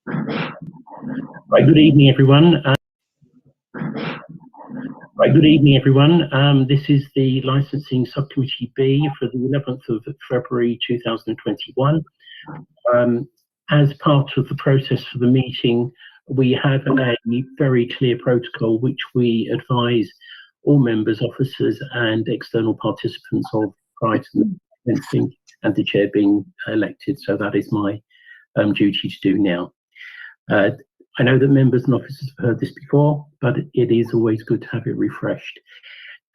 Right, good evening, everyone. This is the Licensing Subcommittee B for the 11th of February 2021. As part of the process for the meeting, we have a very clear protocol which we advise all members, officers and external participants of prior to the commencing and the chair being elected. So that is my duty to do now. I know that members and officers have heard this before, but it is always good to have it refreshed.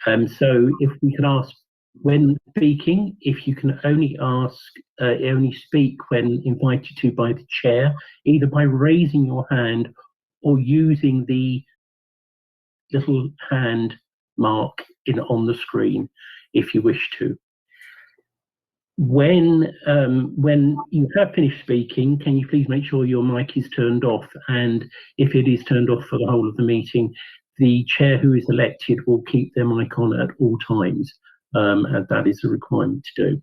So if we can ask, when speaking, if you can only speak when invited to by the chair, either by raising your hand or using the little hand mark on the screen, if you wish to. When you have finished speaking, can you please make sure your mic is turned off? And if it is turned off for the whole of the meeting, the chair who is elected will keep their mic on at all times, and that is a requirement to do.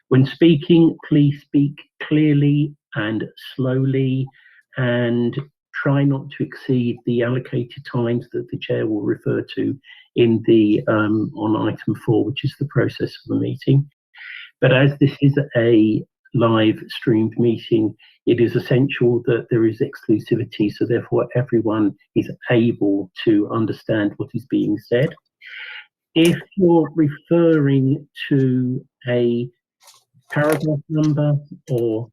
When speaking, please speak clearly and slowly, and try not to exceed the allocated times that the chair will refer to in the on item 4, which is the process of the meeting. But as this is a live streamed meeting, it is essential that there is exclusivity, so therefore everyone is able to understand what is being said. If you're referring to a paragraph number or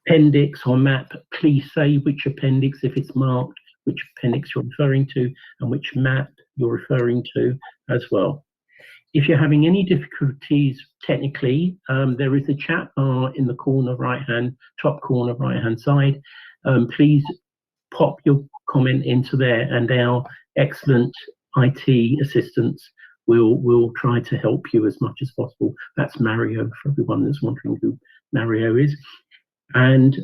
appendix or map, please say which appendix, if it's marked, which appendix you're referring to and which map you're referring to as well. If you're having any difficulties technically, there is a chat bar in the top corner right hand side. Please pop your comment into there, and our excellent IT assistants will try to help you as much as possible. That's Mario, for everyone that's wondering who Mario is. And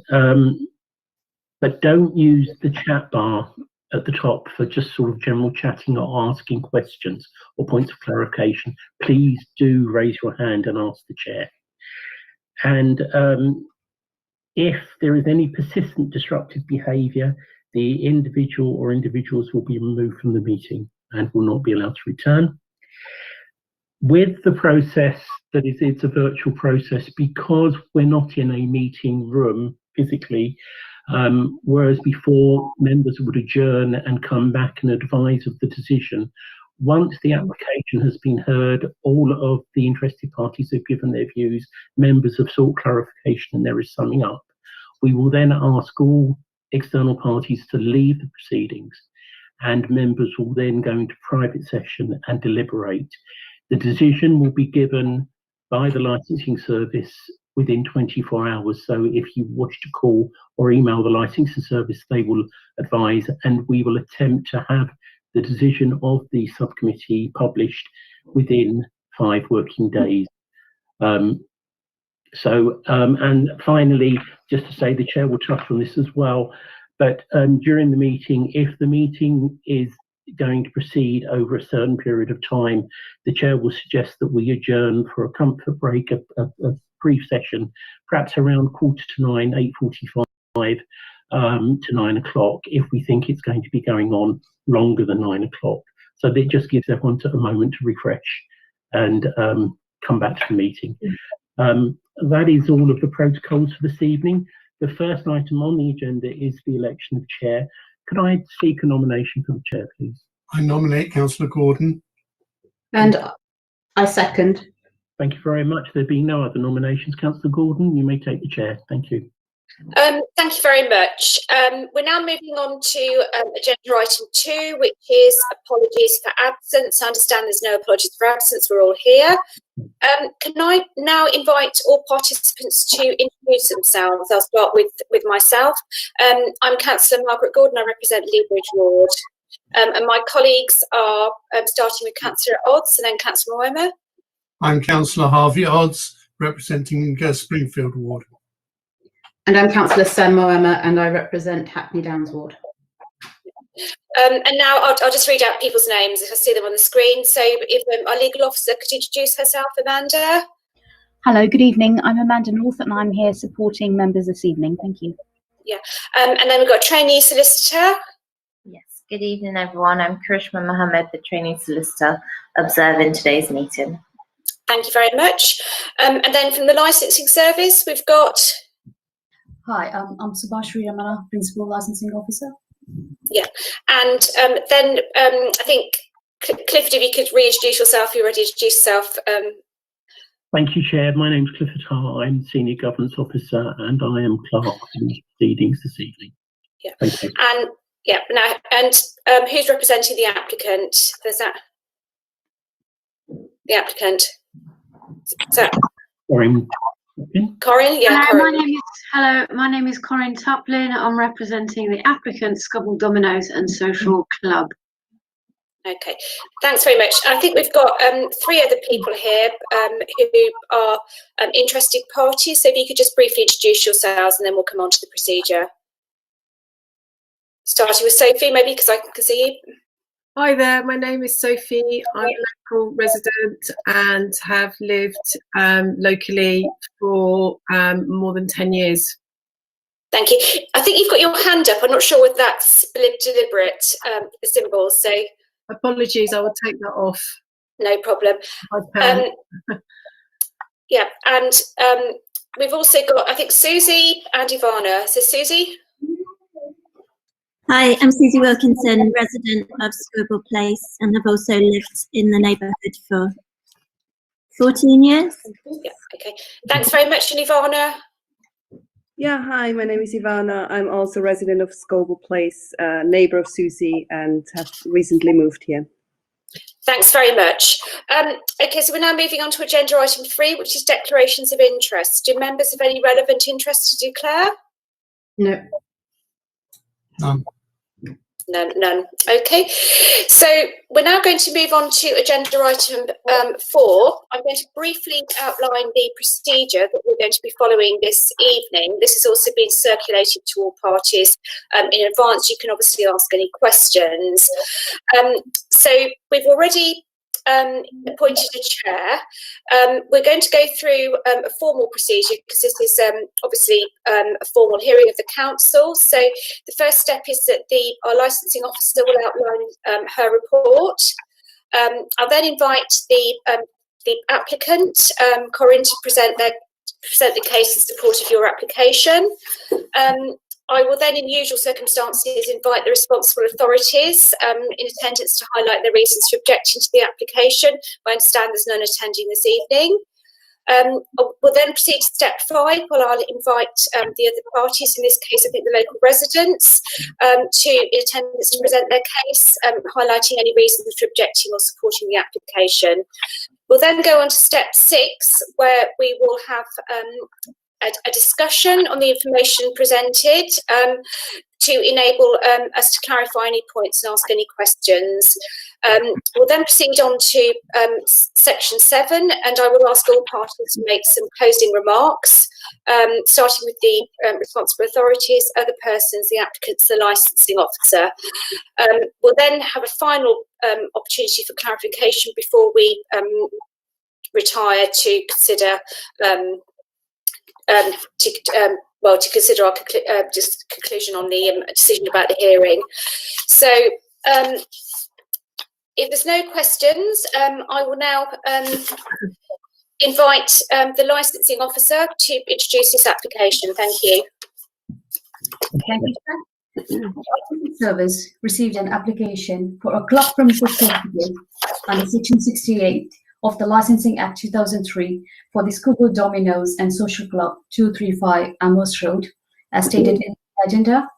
but don't use the chat bar at the top for just sort of general chatting or asking questions or points of clarification. Please do raise your hand and ask the chair. And if there is any persistent disruptive behaviour, the individual or individuals will be removed from the meeting and will not be allowed to return. With the process that it's a virtual process, because we're not in a meeting room physically, whereas before members would adjourn and come back and advise of the decision. Once the application has been heard, all of the interested parties have given their views, members have sought clarification, and there is summing up. We will then ask all external parties to leave the proceedings, and members will then go into private session and deliberate. The decision will be given by the licensing service within 24 hours. So if you wish to call or email the licensing service, they will advise, and we will attempt to have the decision of the subcommittee published within 5 working days. And finally, just to say, the chair will touch on this as well, but during the meeting, if the meeting is going to proceed over a certain period of time, the chair will suggest that we adjourn for a comfort break, a brief session, perhaps around 8:45, 8:45 to 9 o'clock, if we think it's going to be going on longer than 9 o'clock. So that just gives everyone a moment to refresh and come back to the meeting. That is all of the protocols for this evening. The first item on the agenda is the election of chair. Could I seek a nomination for the chair, please? I nominate Councillor Gordon. And I second. Thank you very much. There being no other nominations, Councillor Gordon, you may take the chair. Thank you. Thank you very much. We're now moving on to agenda item 2, which is apologies for absence. I understand there's no apologies for absence. We're all here. Can I now invite all participants to introduce themselves? I'll start with myself. I'm Councillor Margaret Gordon. I represent Leabridge Ward. And my colleagues are starting with Councillor Odds and then Councillor Moema. I'm Councillor Harvey Odds, representing Springfield Ward. And I'm Councillor Sam Moema, and I represent Hackney Downs Ward. And now I'll just read out people's names if I see them on the screen. So if our legal officer could introduce herself, Amanda. Hello, good evening. I'm Amanda North and I'm here supporting members this evening. Thank you. And then we've got a trainee solicitor. Yes, good evening everyone. I'm Karishma Mohammed, the trainee solicitor, observing today's meeting. Thank you very much. And then from the licensing service, we've got... Hi, I'm Subhashri Ramana, Principal Licensing Officer. Yeah, and then I think, Clifford, if you could reintroduce yourself, you're ready to introduce yourself. Thank you, Chair. My name's Clifford Haar. I'm Senior Governance Officer and I am clerk in the proceedings this evening. Yeah. Thank you. And yeah, now, and who's representing the applicant? There's that. The applicant. Corinne? Corinne? Yeah, Hello, Corinne. my name is Corinne Tuplin. I'm representing the applicant, Scobble Dominoes and Social Club. Okay, thanks very much. I think we've got 3 other people here who are interested parties. So if you could just briefly introduce yourselves and then we'll come on to the procedure. Starting with Sophie, maybe, because I can see you. Hi there, my name is Sophie. I'm a local resident and have lived locally for more than 10 years. Thank you. I think you've got your hand up. I'm not sure whether that's deliberate, the symbols. So apologies, I will take that off. No problem. Yeah, and we've also got, I think, Susie and Ivana. So Susie. Hi, I'm Susie Wilkinson, resident of Scobell Place, and I've also lived in the neighbourhood for 14 years. Yeah, okay. Thanks very much, and Ivana. Yeah, hi, my name is Ivana. I'm also a resident of Scobell Place, neighbour of Susie, and have recently moved here. Thanks very much. Okay, so we're now moving on to agenda item 3, which is declarations of interest. Do members have any relevant interest to declare? No. None. None. Okay, so we're now going to move on to agenda item 4. I'm going to briefly outline the procedure that we're going to be following this evening. This has also been circulated to all parties in advance. You can obviously ask any questions. So we've already appointed a chair. We're going to go through a formal procedure because this is obviously a formal hearing of the council. So the first step is that our licensing officer will outline her report. I'll then invite the applicant, Corinne, to present the case in support of your application. I will then, in usual circumstances, invite the responsible authorities in attendance to highlight their reasons for objecting to the application. I understand there's none attending this evening. We'll then proceed to step 5, where I'll invite the other parties, in this case I think the local residents, in attendance to present their case, highlighting any reasons for objecting or supporting the application. We'll then go on to step 6, where we will have a discussion on the information presented to enable us to clarify any points and ask any questions. We'll then proceed on to section 7, and I will ask all parties to make some closing remarks, starting with the responsible authorities, other persons, the applicants, the licensing officer. We'll then have a final opportunity for clarification before we retire to consider to consider our conclusion on the decision about the hearing. So if there's no questions, I will now invite the licensing officer to introduce this application. Thank you. Thank you, sir. The licensing service received an application for a club premises certificate under Section 68 of the Licensing Act 2003 for the Scobell Dominoes and Social Club 235 Amherst Road, as stated in the agenda.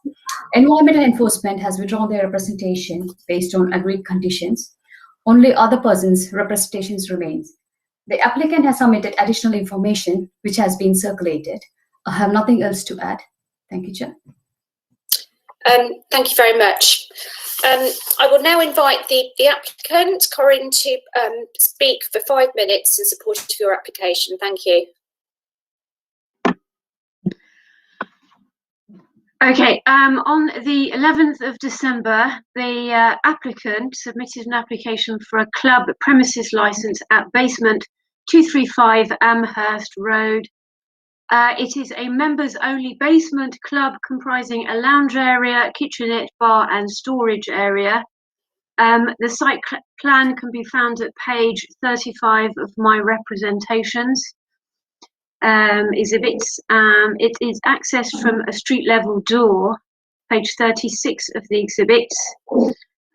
Environmental Enforcement has withdrawn their representation based on agreed conditions. Only other persons' representations remains. The applicant has submitted additional information which has been circulated. I have nothing else to add. Thank you, Chair. Thank you very much. I will now invite the applicant, Corinne, to speak for 5 minutes in support of your application. Thank you. Okay, on the 11th of December, the applicant submitted an application for a club premises licence at basement 235 Amherst Road, It is a members-only basement club comprising a lounge area, kitchenette, bar and storage area. The site plan can be found at page 35 of my representations. Exhibits. It is accessed from a street level door, page 36 of the exhibits.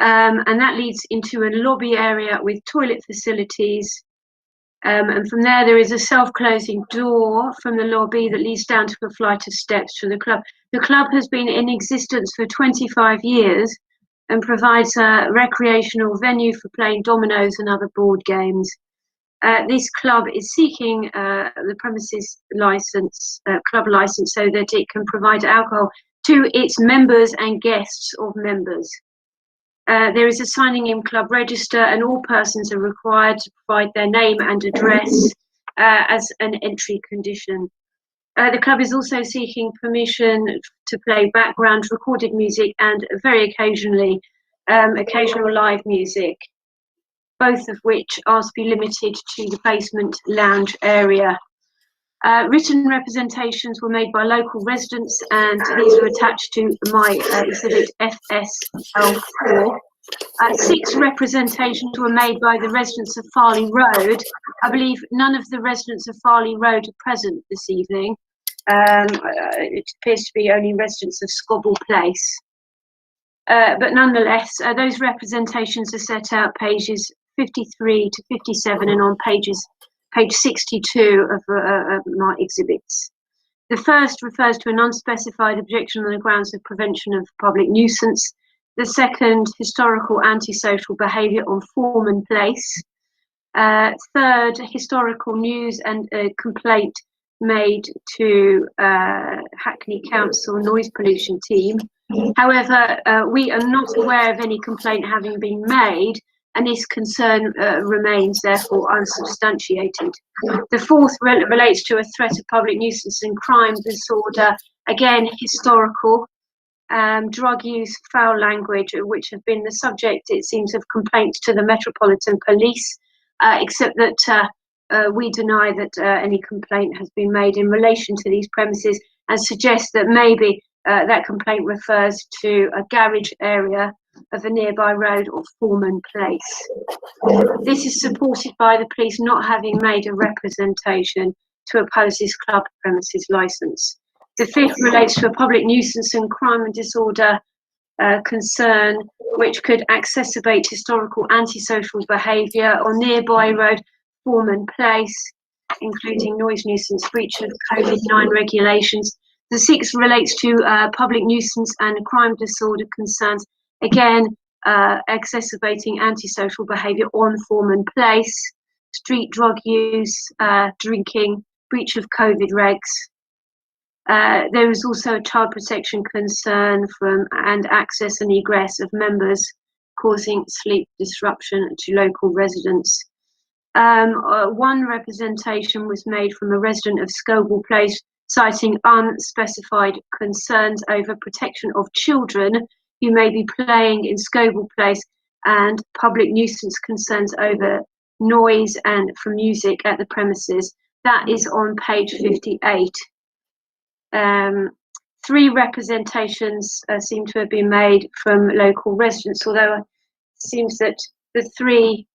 And that leads into a lobby area with toilet facilities. And from there is a self-closing door from the lobby that leads down to a flight of steps to the club. The club has been in existence for 25 years and provides a recreational venue for playing dominoes and other board games. This club is seeking the premises license, club license, so that it can provide alcohol to its members and guests of members. There is a signing in club register, and all persons are required to provide their name and address as an entry condition. The club is also seeking permission to play background recorded music and very occasionally occasional live music, both of which are to be limited to the basement lounge area. Written representations were made by local residents, and these are attached to my exhibit FSL4. 6 representations were made by the residents of Farley Road. I believe none of the residents of Farley Road are present this evening. It appears to be only residents of Scobble Place. But nonetheless, those representations are set out pages 53 to 57 and on page 62 of my exhibits. The first refers to an unspecified objection on the grounds of prevention of public nuisance. The second, historical antisocial behaviour on Foreman Place. Third, historical news and a complaint made to Hackney Council noise pollution team. However, we are not aware of any complaint having been made, and this concern remains therefore unsubstantiated. The fourth relates to a threat of public nuisance and crime disorder, again historical, drug use, foul language, which have been the subject, it seems, of complaints to the Metropolitan Police, except that we deny that any complaint has been made in relation to these premises, and suggest that maybe that complaint refers to a garage area of a nearby road or Foreman Place. This is supported by the police not having made a representation to oppose this club premises licence. The fifth relates to a public nuisance and crime and disorder concern, which could exacerbate historical antisocial behaviour on nearby road Foreman Place, including noise nuisance, breach of COVID-19 regulations. The sixth relates to public nuisance and crime disorder concerns, again, exacerbating antisocial behaviour on Foreman Place, street drug use, drinking, breach of COVID regs. There is also a child protection concern and access and egress of members, causing sleep disruption to local residents. One representation was made from a resident of Scobell Place, citing unspecified concerns over protection of children who may be playing in Scobell Place and public nuisance concerns over noise and from music at the premises. That is on page 58. 3 representations seem to have been made from local residents, although it seems that the 3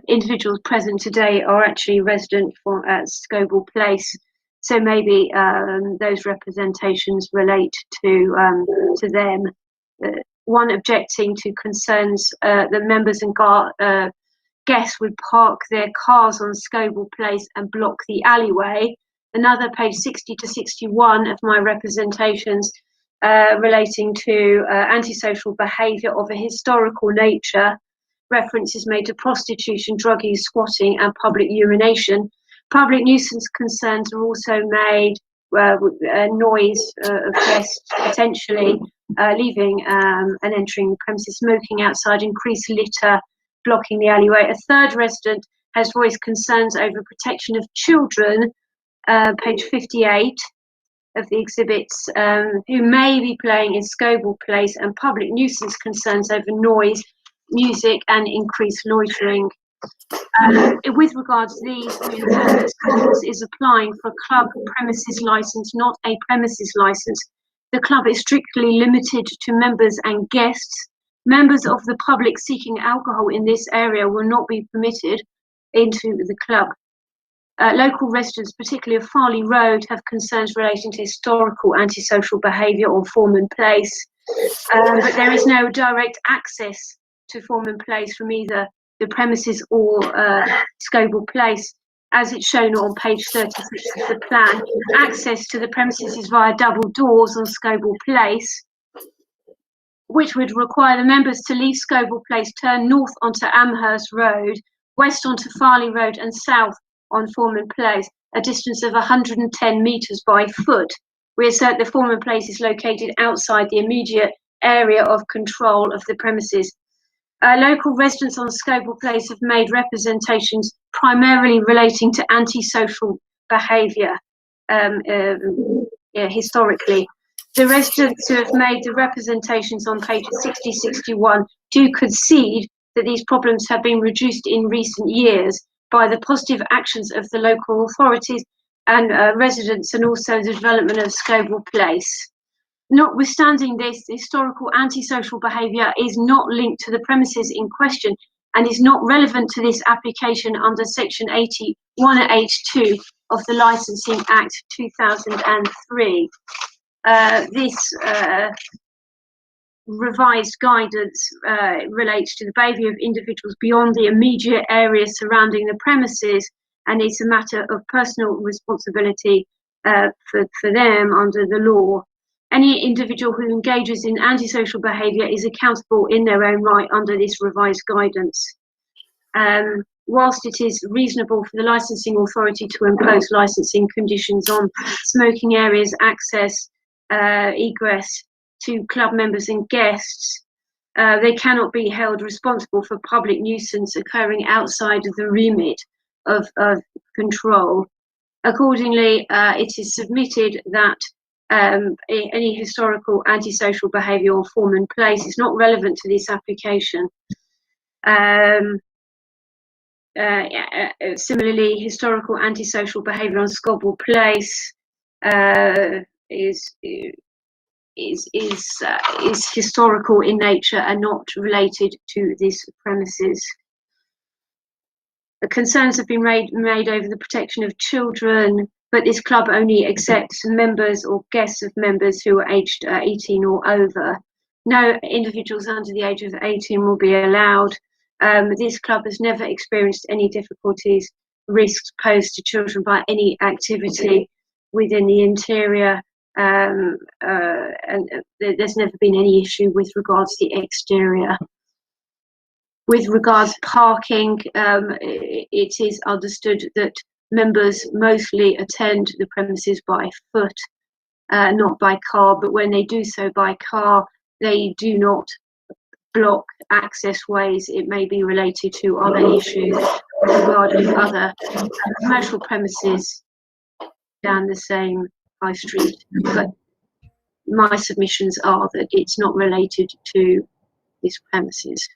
individuals present today are actually resident at Scobell Place. So maybe those representations relate to them. One objecting to concerns that members and guests would park their cars on Scobell Place and block the alleyway. Another, page 60 to 61 of my representations, relating to antisocial behaviour of a historical nature. Reference is made to prostitution, drug use, squatting and public urination. Public nuisance concerns are also made noise of guests potentially leaving and entering the premises, smoking outside, increased litter, blocking the alleyway. A third resident has voiced concerns over protection of children, page 58 of the exhibits, who may be playing in Scobell Place, and public nuisance concerns over noise, music and increased loitering. With regards to these, the Independent Schools is applying for a club premises license, not a premises license. The club is strictly limited to members and guests. Members of the public seeking alcohol in this area will not be permitted into the club. Local residents, particularly of Farley Road, have concerns relating to historical antisocial behaviour on Foreman Place, but there is no direct access to Foreman Place from either the premises or Scobell Place, as it's shown on page 36 of the plan. Access to the premises is via double doors on Scobell Place, which would require the members to leave Scobell Place, turn north onto Amherst Road, west onto Farley Road and south on Foreman Place, a distance of 110 metres by foot. We assert the Foreman Place is located outside the immediate area of control of the premises. Local residents on Scobell Place have made representations primarily relating to antisocial behaviour historically. The residents who have made the representations on pages 60-61 do concede that these problems have been reduced in recent years by the positive actions of the local authorities and residents, and also the development of Scobell Place. Notwithstanding this, historical antisocial behaviour is not linked to the premises in question and is not relevant to this application under section 81H2 of the Licensing Act 2003. This revised guidance relates to the behaviour of individuals beyond the immediate area surrounding the premises, and it's a matter of personal responsibility for them under the law. Any individual who engages in antisocial behaviour is accountable in their own right under this revised guidance. Whilst it is reasonable for the licensing authority to impose licensing conditions on smoking areas, access, egress to club members and guests, they cannot be held responsible for public nuisance occurring outside of the remit of control. Accordingly, it is submitted that any historical antisocial behaviour on Foreman Place is not relevant to this application. Similarly, historical antisocial behaviour on Scobell Place is historical in nature and not related to this premises. Concerns have been made over the protection of children, but this club only accepts members or guests of members who are aged 18 or over. No individuals under the age of 18 will be allowed. This club has never experienced any difficulties, risks posed to children by any activity within the interior, and there's never been any issue with regards to the exterior. With regards to parking, it is understood that members mostly attend the premises by foot, not by car, but when they do so by car, they do not block access ways. It may be related to other issues regarding other commercial premises down the same high street, but my submissions are that it's not related to this premises.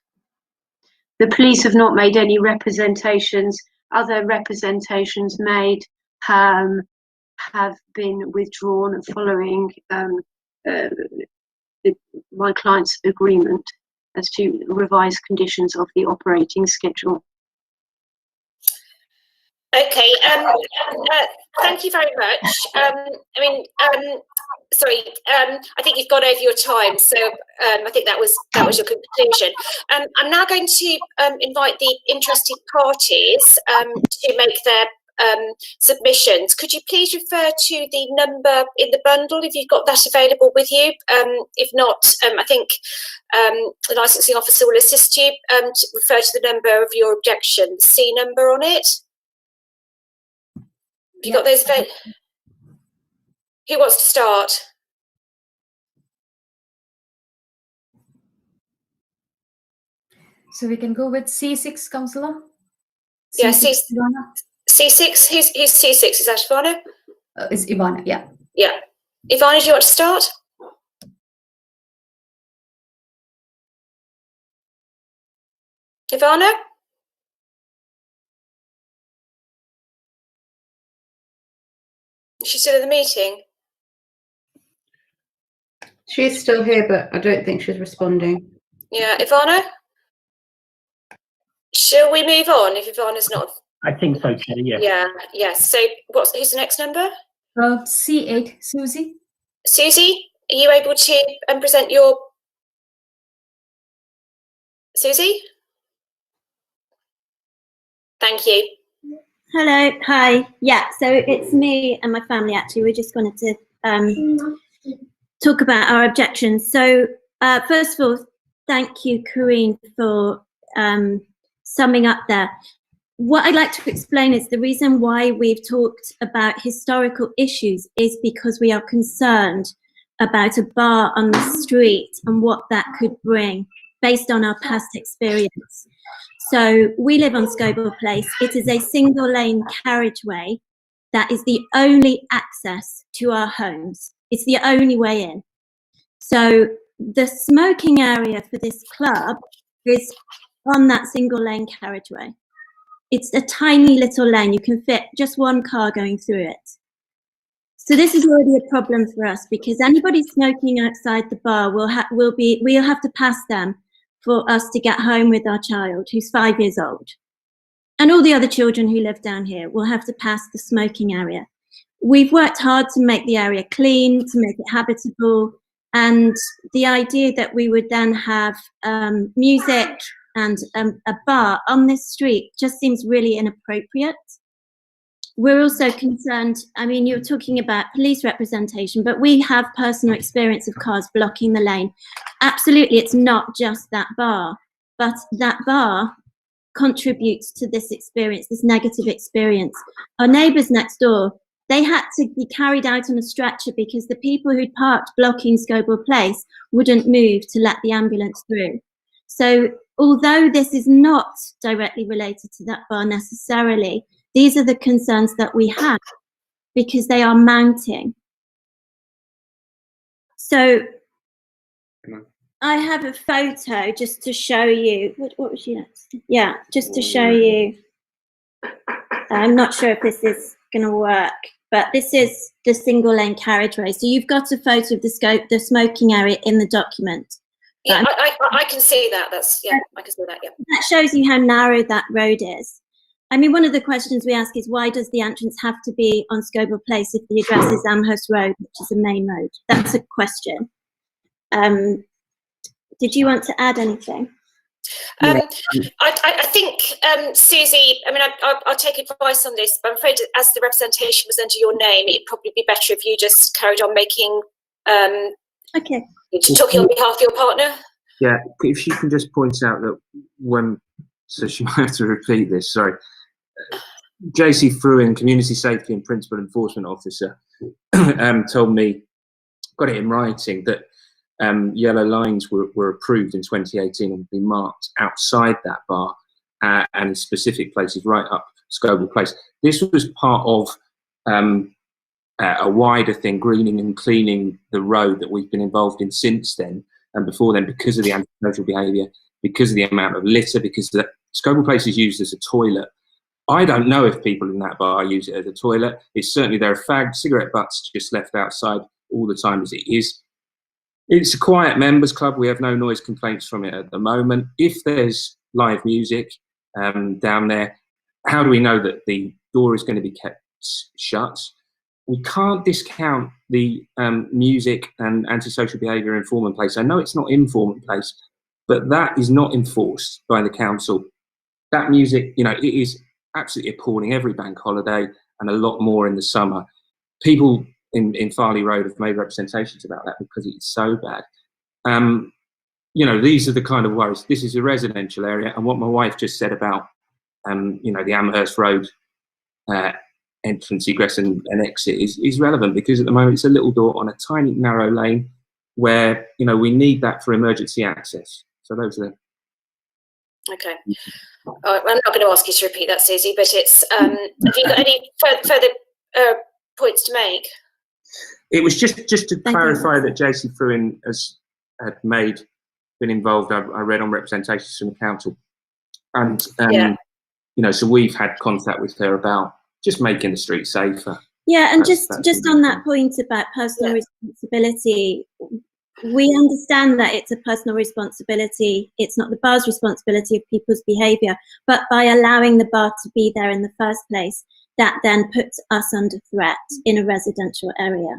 The police have not made any representations. Other representations made have been withdrawn following my client's agreement as to revised conditions of the operating schedule. Okay, thank you very much. I think you've gone over your time, so I think that was your conclusion. I'm now going to invite the interested parties to make their submissions. Could you please refer to the number in the bundle if you've got that available with you? If not, I think the licensing officer will assist you to refer to the number of your objection, the C number on it. Have you got those? Who wants to start? So we can go with C6, Councillor. Yeah, C6. C6. Who's C6? Is that Ivana? It's Ivana. Yeah. Yeah. Ivana, do you want to start? Ivana? Is she still in the meeting? She's still here, but I don't think she's responding. Yeah, Ivana? Shall we move on if Ivana's not? I think so, Chair, yes. Yeah, yes. So who's the next number? C8, Susie. Susie, are you able to present your... Susie? Thank you. Hello, hi. Yeah, so it's me and my family actually. We just wanted to talk about our objections. So first of all, thank you, Corinne, for summing up there. What I'd like to explain is the reason why we've talked about historical issues is because we are concerned about a bar on the street and what that could bring based on our past experience. So we live on Scobell Place. It is a single lane carriageway that is the only access to our homes. It's the only way in. So the smoking area for this club is on that single lane carriageway. It's a tiny little lane. You can fit just one car going through it. So this is already a problem for us because anybody smoking outside the bar we'll have to pass them for us to get home with our child who's 5 years old. And all the other children who live down here will have to pass the smoking area. We've worked hard to make the area clean, to make it habitable, and the idea that we would then have music and a bar on this street just seems really inappropriate. We're also concerned, I mean, you're talking about police representation, but we have personal experience of cars blocking the lane. Absolutely, it's not just that bar, but that bar contributes to this experience, this negative experience. Our neighbours next door, they had to be carried out on a stretcher because the people who'd parked blocking Scobell Place wouldn't move to let the ambulance through. So although this is not directly related to that bar necessarily, these are the concerns that we have because they are mounting. So I have a photo just to show you. What was you next? Yeah, just to show you. I'm not sure if this is going to work, but this is the single lane carriageway. So you've got a photo of the smoking area in the document. Yeah, I can see that. I can see that. Yeah. That shows you how narrow that road is. I mean, one of the questions we ask is why does the entrance have to be on Scobell Place if the address is Amherst Road, which is a main road? That's a question. Did you want to add anything? I think, Susie, I mean, I'll take advice on this, but I'm afraid as the representation was under your name, it'd probably be better if you just carried on making, okay. Talking on behalf of your partner. Yeah, if she can just point out that so she might have to repeat this, sorry. JC Fruin, Community Safety and Principal Enforcement Officer, told me, got it in writing, that yellow lines were approved in 2018 and been marked outside that bar and in specific places right up Scobell Place. This was part of a wider thing, greening and cleaning the road that we've been involved in since then and before then, because of the antisocial behaviour, because of the amount of litter, because Scobell Place is used as a toilet. I don't know if people in that bar use it as a toilet. It's certainly there are fagged cigarette butts just left outside all the time as it is. It's a quiet members club. We have no noise complaints from it at the moment. If there's live music down there, how do we know that the door is going to be kept shut? We can't discount the music and antisocial behaviour in Foreman Place. I know it's not in Foreman Place, but that is not enforced by the council. That music, you know, it is absolutely appalling every bank holiday and a lot more in the summer. People in Farley Road have made representations about that because it's so bad. You know, these are the kind of worries. This is a residential area, and what my wife just said about, you know, the Amherst Road entrance, egress and exit is relevant because at the moment it's a little door on a tiny narrow lane where, you know, we need that for emergency access. So those are Okay. I'm not going to ask you to repeat that, Susie, but it's, have you got any further points to make? It was just to clarify that JC Fruin had been involved. I read on representations from the council, and you know, so we've had contact with her about just making the street safer. Yeah, and That's just on that point about personal responsibility, we understand that it's a personal responsibility. It's not the bar's responsibility of people's behaviour, but by allowing the bar to be there in the first place, that then puts us under threat in a residential area.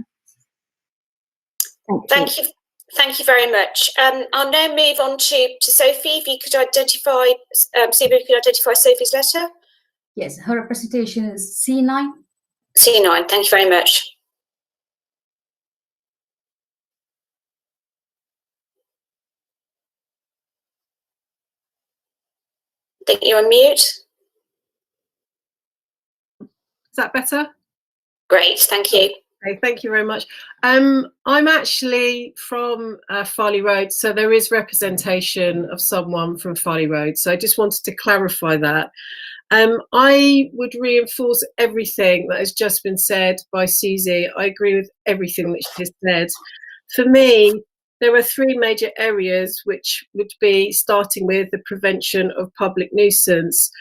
Thank you. Thank you very much. I'll now move on to Sophie. If you could identify, Siba, if you could identify Sophie's letter. Yes, her representation is C9. C9, thank you very much. I think you're on mute. Is that better? Great, thank you. Okay, thank you very much. I'm actually from Farley Road, so there is representation of someone from Farley Road. So I just wanted to clarify that. I would reinforce everything that has just been said by Susie. I agree with everything that she has said. For me, there are three major areas which would be starting with the prevention of public nuisance.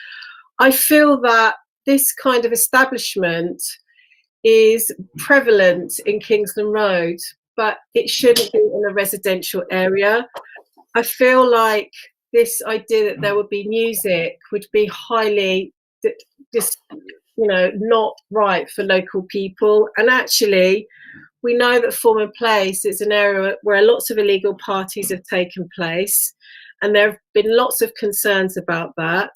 I feel that this kind of establishment is prevalent in Kingsland Road, but it shouldn't be in a residential area. I feel like this idea that there would be music would be highly just, you know, not right for local people. And actually, we know that Former Place is an area where lots of illegal parties have taken place, and there have been lots of concerns about that.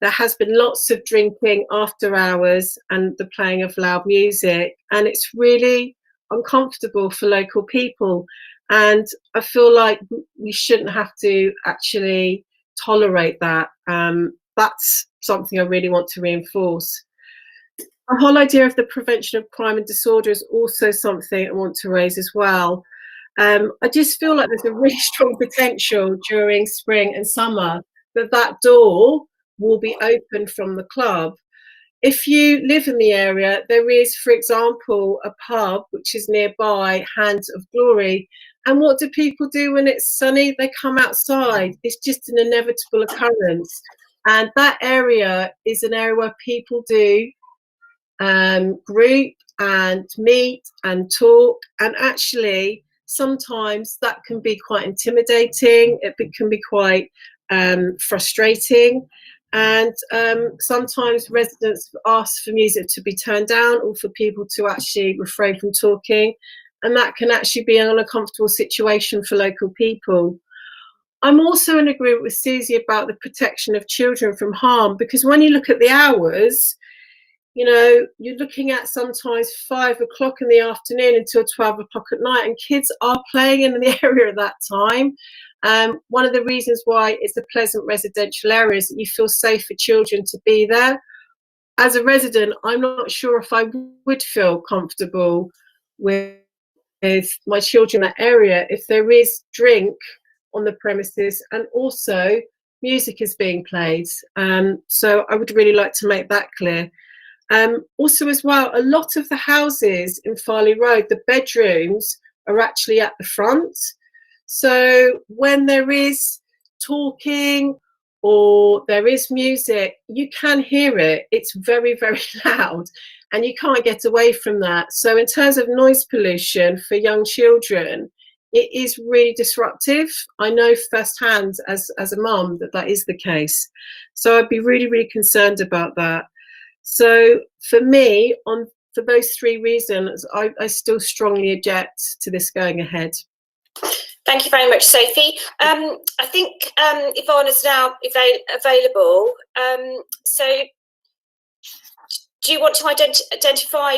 There has been lots of drinking after hours and the playing of loud music, and it's really uncomfortable for local people. And I feel like we shouldn't have to actually tolerate that. That's something I really want to reinforce. The whole idea of the prevention of crime and disorder is also something I want to raise as well. I just feel like there's a really strong potential during spring and summer that door will be open from the club. If you live in the area, there is, for example, a pub which is nearby, Hands of Glory. And what do people do when it's sunny? They come outside. It's just an inevitable occurrence. And that area is an area where people do group and meet and talk. And actually, sometimes that can be quite intimidating. It can be quite frustrating. And sometimes residents ask for music to be turned down or for people to actually refrain from talking. And that can actually be an uncomfortable situation for local people. I'm also in agreement with Susie about the protection of children from harm, because when you look at the hours, you know, you're looking at sometimes 5 o'clock in the afternoon until 12 o'clock at night, and kids are playing in the area at that time. One of the reasons why it's a pleasant residential area is that you feel safe for children to be there. As a resident, I'm not sure if I would feel comfortable with my children in that area if there is drink on the premises and also music is being played. So I would really like to make that clear. Also as well, a lot of the houses in Farley Road, the bedrooms are actually at the front. So when there is talking or there is music, you can hear it. It's very, very loud and you can't get away from that. So in terms of noise pollution for young children, it is really disruptive. I know firsthand as a mum that is the case. So I'd be really, really concerned about that. So for me, for those three reasons, I still strongly object to this going ahead. Thank you very much, Sophie. I think Ivana's now available. So do you want to identify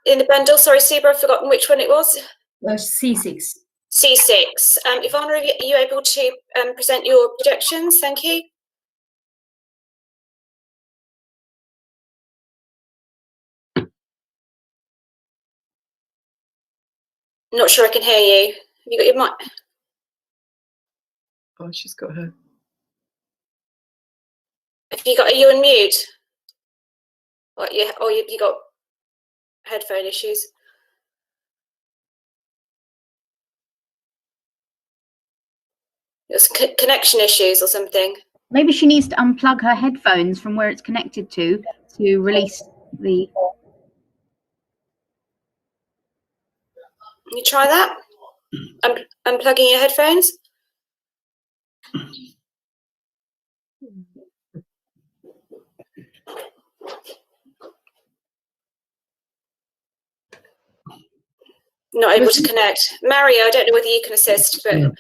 in the bundle? Sorry, Siba, I've forgotten which one it was. C6. C6. Ivana, are you able to present your projections? Thank you. Not sure I can hear you. Have you got your mic? Oh, she's got her. Are you on mute? Or you got headphone issues? It's connection issues or something. Maybe she needs to unplug her headphones from where it's connected to release the you try that? Unplugging your headphones? Not able to connect. Mario, I don't know whether you can assist, but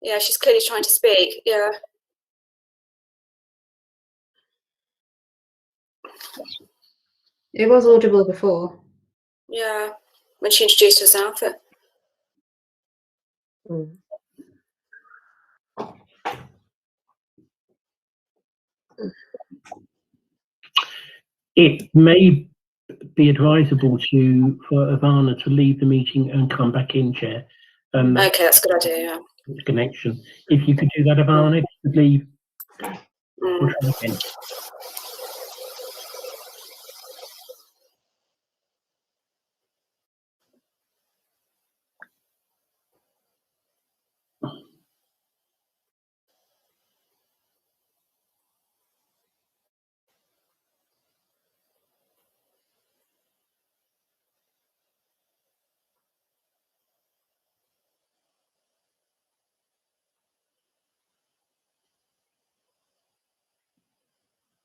yeah, she's clearly trying to speak. Yeah. It was audible before. Yeah, when she introduced herself. It may be advisable for Ivana to leave the meeting and come back in, Chair. Okay, that's a good idea. Yeah. Connection. If you could do that, Ivana, if you could leave. We'll try again.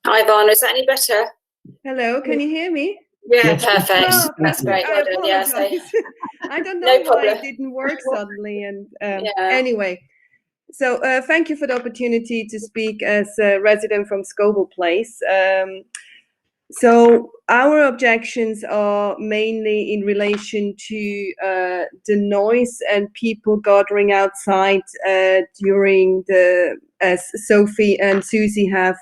Hi, Ivana, is that any better? Hello, can you hear me? Yeah, Yes. perfect. Oh, That's great. I Well done. Yeah, so, apologize. I don't know no why problem. it didn't work suddenly. And Yeah. anyway, so thank you for the opportunity to speak as a resident from Scoville Place. So our objections are mainly in relation to the noise and people gathering outside during as Sophie and Susie have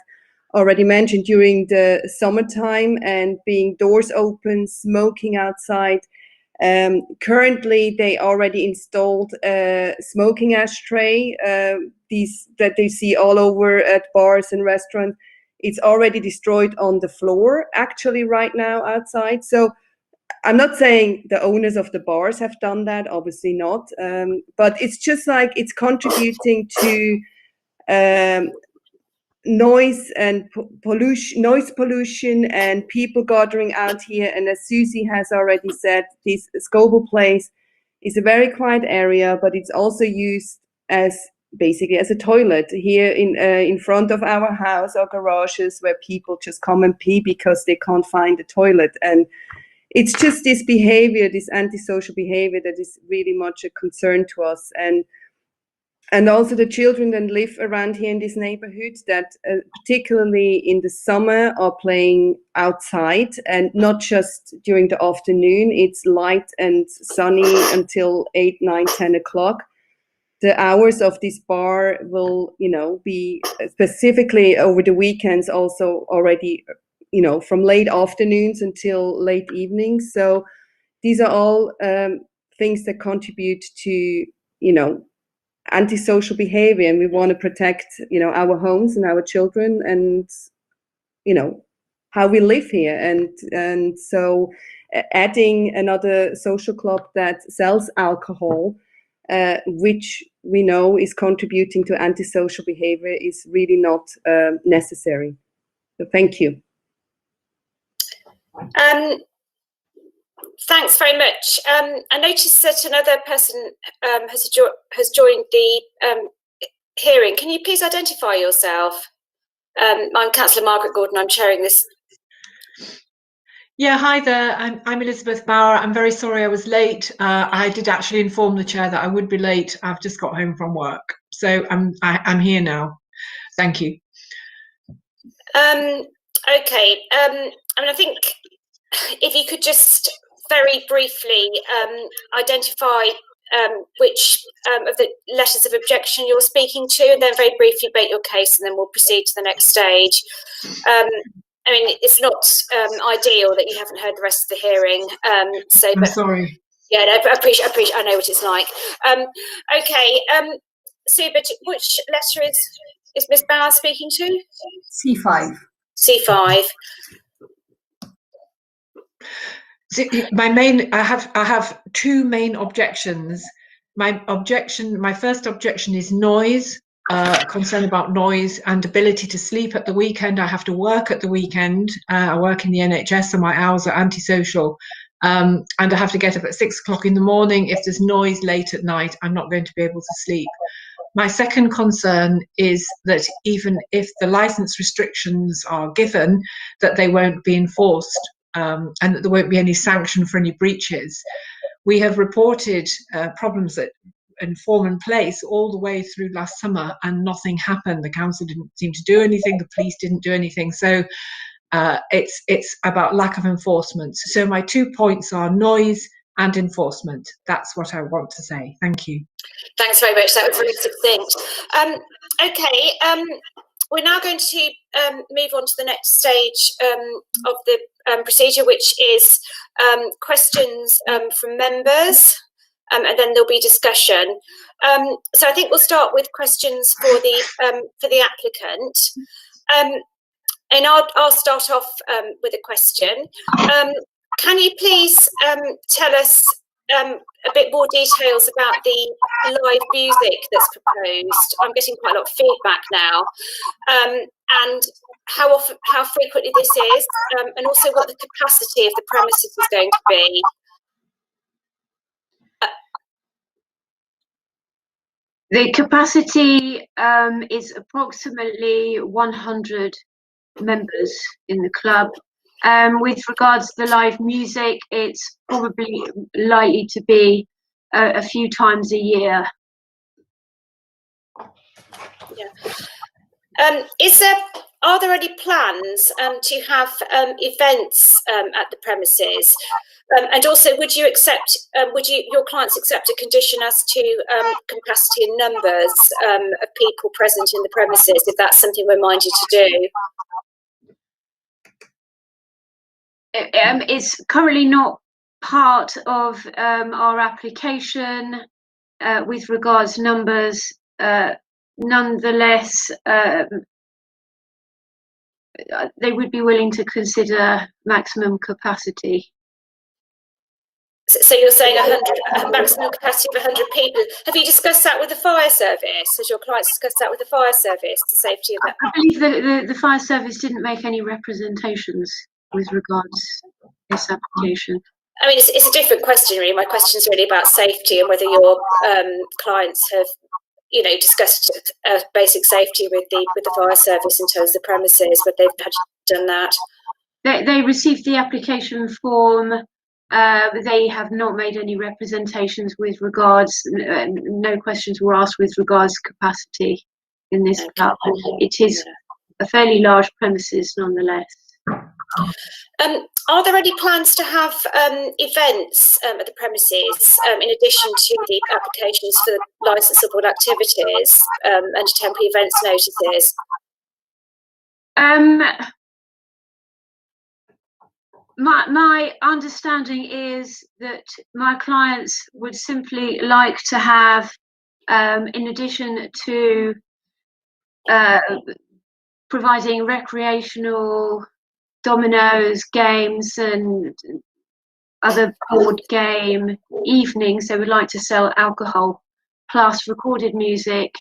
already mentioned, during the summertime, and being doors open, smoking outside. Currently, they already installed a smoking ashtray, these that they see all over at bars and restaurants. It's already destroyed on the floor, actually, right now outside. So I'm not saying the owners of the bars have done that, obviously not. But it's just like it's contributing to noise and noise pollution and people gathering out here. And as Susie has already said, this Scoville Place is a very quiet area, but it's also used as basically as a toilet here in front of our house or garages, where people just come and pee because they can't find a toilet. And it's just this behavior, this antisocial behavior, that is really much a concern to us. And also the children that live around here in this neighborhood that particularly in the summer are playing outside, and not just during the afternoon. It's light and sunny until 8, 9, 10 o'clock. The hours of this bar will, be specifically over the weekends also already, from late afternoons until late evenings. So these are all things that contribute to, antisocial behavior, and we want to protect our homes and our children and how we live here. And so adding another social club that sells alcohol, which we know is contributing to antisocial behavior, is really not necessary. So thank you. Thanks very much. I noticed that another person has joined the hearing. Can you please identify yourself? I'm Councillor Margaret Gordon. I'm chairing this. Yeah, hi there. I'm Elizabeth Bauer. I'm very sorry I was late. I did actually inform the chair that I would be late. I've just got home from work, so I'm here now. Thank you. Okay. I think if you could just very briefly identify which of the letters of objection you're speaking to, and then very briefly make your case, and then we'll proceed to the next stage. I mean, it's not ideal that you haven't heard the rest of the hearing. I'm sorry. Yeah, no, I appreciate. I know what it's like. Okay, Suba, which letter is Ms. Bauer speaking to? C5. C5. So I have two main objections. My first objection is noise, concern about noise and ability to sleep at the weekend. I have to work at the weekend. I work in the NHS, and my hours are antisocial. and I have to get up at 6 o'clock in the morning. If there's noise late at night, I'm not going to be able to sleep. My second concern is that even if the license restrictions are given, that they won't be enforced, and that there won't be any sanction for any breaches. We have reported problems that in form and place all the way through last summer, and nothing happened. The council didn't seem to do anything, the police didn't do anything. So it's about lack of enforcement. So my 2 points are noise and enforcement. That's what I want to say. Thank you. Thanks very much. That was really succinct. Okay, we're now going to move on to the next stage of the procedure, which is questions from members, and then there'll be discussion. So I think we'll start with questions for the applicant. And I'll start off with a question. Can you please tell us a bit more details about the live music that's proposed? I'm getting quite a lot of feedback now, and how frequently this is, and also what the capacity of the premises is going to be. The capacity is approximately 100 members in the club. With regards to the live music, it's probably likely to be a few times a year. Yeah. Are there any plans to have events at the premises? And also, would your clients accept a condition as to capacity and numbers of people present in the premises, if that's something we're minded to do? It's currently not part of our application with regards to numbers. Nonetheless, they would be willing to consider maximum capacity. So you're saying a maximum capacity of 100 people. Have you discussed that with the fire service? Has your clients discussed that with the fire service, the safety of that? I believe that the fire service didn't make any representations with regards to this application. I mean, it's a different question, really. My question is really about safety and whether your clients have, discussed basic safety with the fire service in terms of the premises, but they've done that. They received the application form. They have not made any representations with regards. No questions were asked with regards to capacity in this club. It is a fairly large premises, nonetheless. Are there any plans to have events at the premises in addition to the applications for licensable activities and temporary events notices? My understanding is that my clients would simply like to have, in addition to providing recreational dominoes, games and other board game evenings, they would like to sell alcohol plus recorded music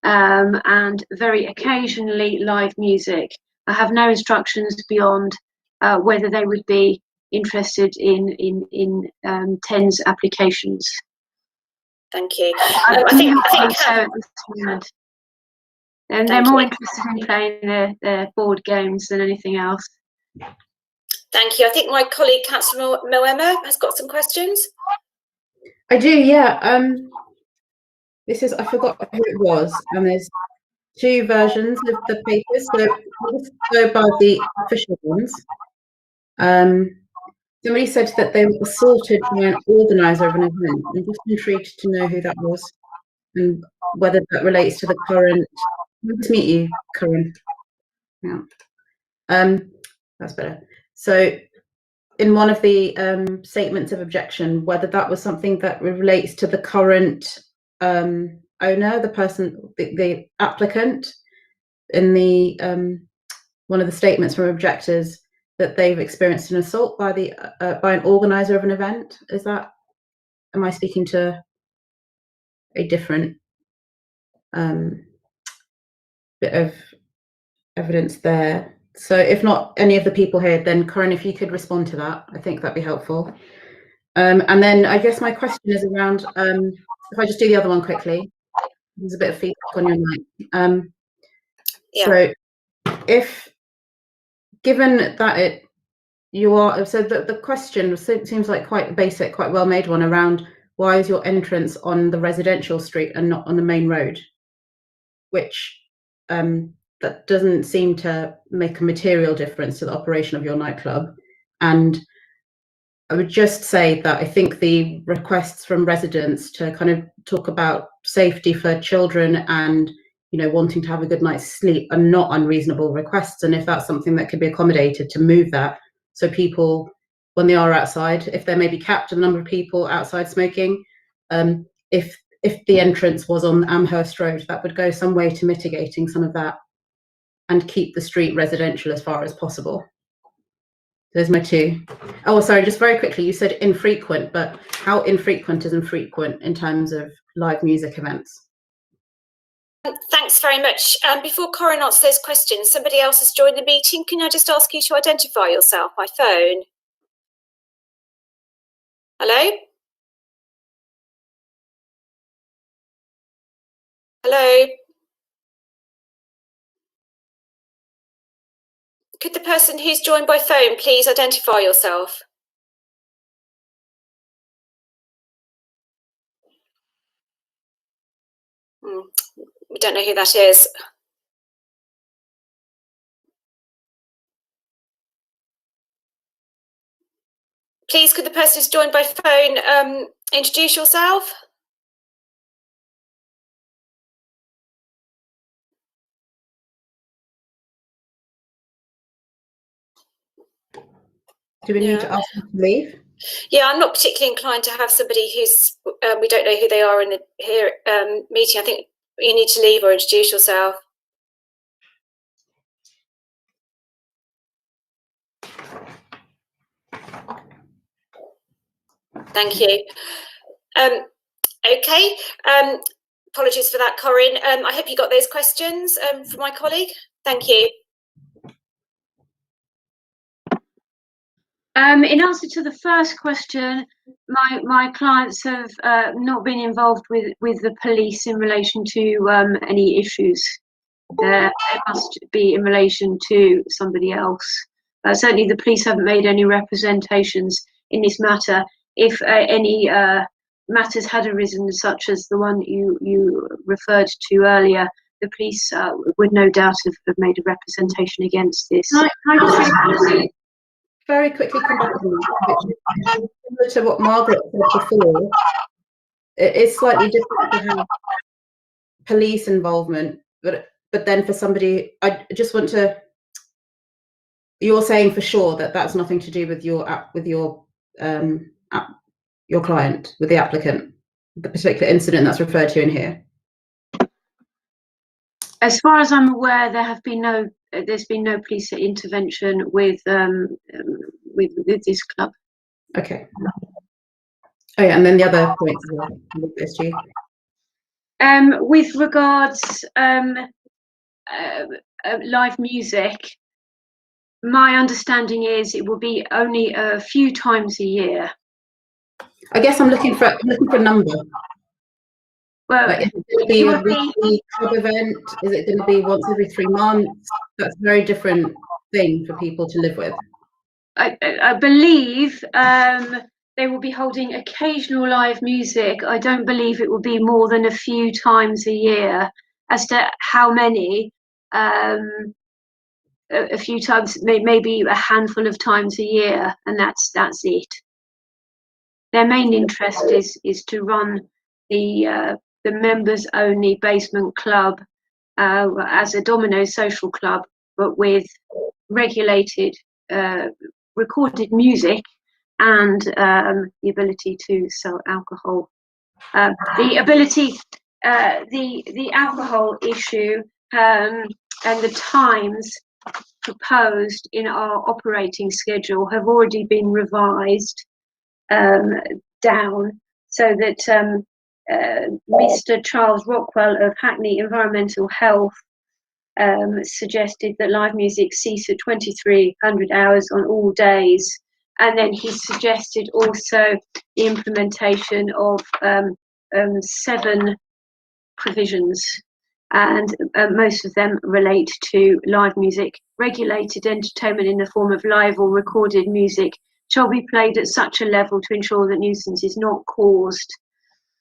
and very occasionally live music. I have no instructions beyond whether they would be interested in TENS applications. Thank you. I think so at this moment. And they're more interested in playing their board games than anything else. Thank you. I think my colleague, Councillor Moema, has got some questions. I do, yeah. I forgot who it was, and there's two versions of the papers, so we'll just go by the official ones. Somebody said that they were assaulted by an organiser of an event. I'm just intrigued to know who that was and whether that relates to the current. Nice to meet you, Corinne. Yeah. That's better. So, in one of the statements of objection, whether that was something that relates to the current owner, the person, the applicant, in the one of the statements from objectors that they've experienced an assault by an organizer of an event. Is that? Am I speaking to a different bit of evidence there? So if not any of the people here, then Corinne, if you could respond to that, I think that'd be helpful. And then I guess my question is around, if I just do the other one quickly, there's a bit of feedback on your mic. So if, given that so the question seems like quite basic, quite well made one around why is your entrance on the residential street and not on the main road, which that doesn't seem to make a material difference to the operation of your nightclub. And I would just say that I think the requests from residents to kind of talk about safety for children and, you know, wanting to have a good night's sleep are not unreasonable requests. And if that's something that could be accommodated, to move that, so people, when they are outside, if there may be capped the number of people outside smoking, if the entrance was on Amherst Road, that would go some way to mitigating some of that and keep the street residential as far as possible. There's my two. Oh, sorry, just very quickly, you said infrequent, but how infrequent is infrequent in terms of live music events? Thanks very much. Before Corinne answers those questions, somebody else has joined the meeting. Can I just ask you to identify yourself by phone? Hello? Hello? Could the person who's joined by phone please identify yourself? We don't know who that is. Please, could the person who's joined by phone introduce yourself? Do we need to ask them to leave? Yeah, I'm not particularly inclined to have somebody who's we don't know who they are in the meeting. I think you need to leave or introduce yourself. Thank you. Okay. Apologies for that, Corinne. I hope you got those questions from my colleague. Thank you. In answer to the first question, my clients have not been involved with the police in relation to any issues. It must be in relation to somebody else. Certainly the police haven't made any representations in this matter. If any matters had arisen, such as the one you referred to earlier, the police would no doubt have made a representation against this. Can I just very quickly come back similar to what Margaret said before? It's slightly different to have police involvement, but then for somebody, I just want to. You're saying for sure that that's nothing to do with your client, with the applicant, the particular incident that's referred to in here. As far as I'm aware, there's been no police intervention with this club. Okay. Oh yeah, and then the other points as well. With regards live music, my understanding is it will be only a few times a year. I guess I'm looking for a number. Well, like, is it going to be a weekly club event? Is it going to be once every 3 months? That's a very different thing for people to live with. I believe they will be holding occasional live music. I don't believe it will be more than a few times a year. As to how many, a few times, maybe a handful of times a year, and that's it. Their main interest is to run the members only basement club as a Domino's social club, but with regulated recorded music and the ability to sell alcohol. The alcohol issue and the times proposed in our operating schedule have already been revised down so that Mr. Charles Rockwell of Hackney Environmental Health suggested that live music cease at 2300 hours on all days. And then he suggested also the implementation of 7 provisions, and most of them relate to live music. Regulated entertainment in the form of live or recorded music shall be played at such a level to ensure that nuisance is not caused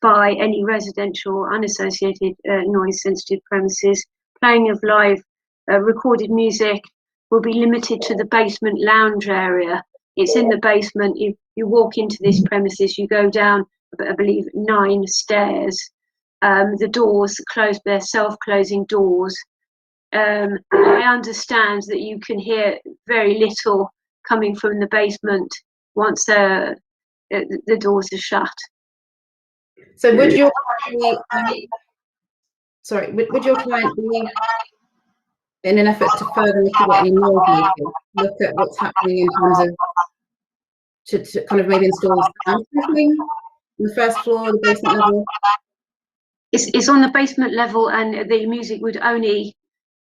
by any residential or unassociated noise-sensitive premises. Playing of live recorded music will be limited to the basement lounge area. It's in the basement. You walk into this premises, you go down, I believe, 9 stairs. The doors close, they're self-closing doors. I understand that you can hear very little coming from the basement once the doors are shut. So would your would your client be, in an effort to further mitigate any noise making, look at what's happening in terms of to kind of maybe install soundproofing on the first floor, the basement level? It's on the basement level, and the music would only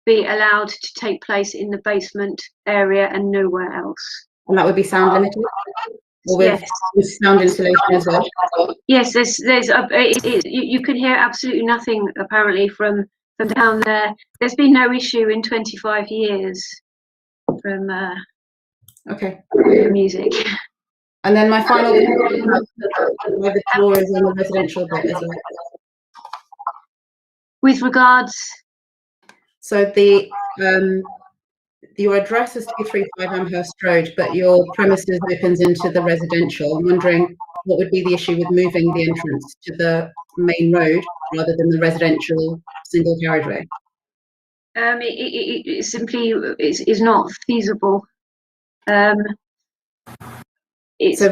be allowed to take place in the basement area and nowhere else. And that would be sound limited? Or with, Yes. with sound insulation as well? Yes, you can hear absolutely nothing apparently from down there. There's been no issue in 25 years from music. And then my final question, where the floor is on the residential bit as well. With regards, so the your address is 235 Amherst Road, but your premises opens into the residential. I'm wondering what would be the issue with moving the entrance to the main road rather than the residential single carriageway? It simply is not feasible. It's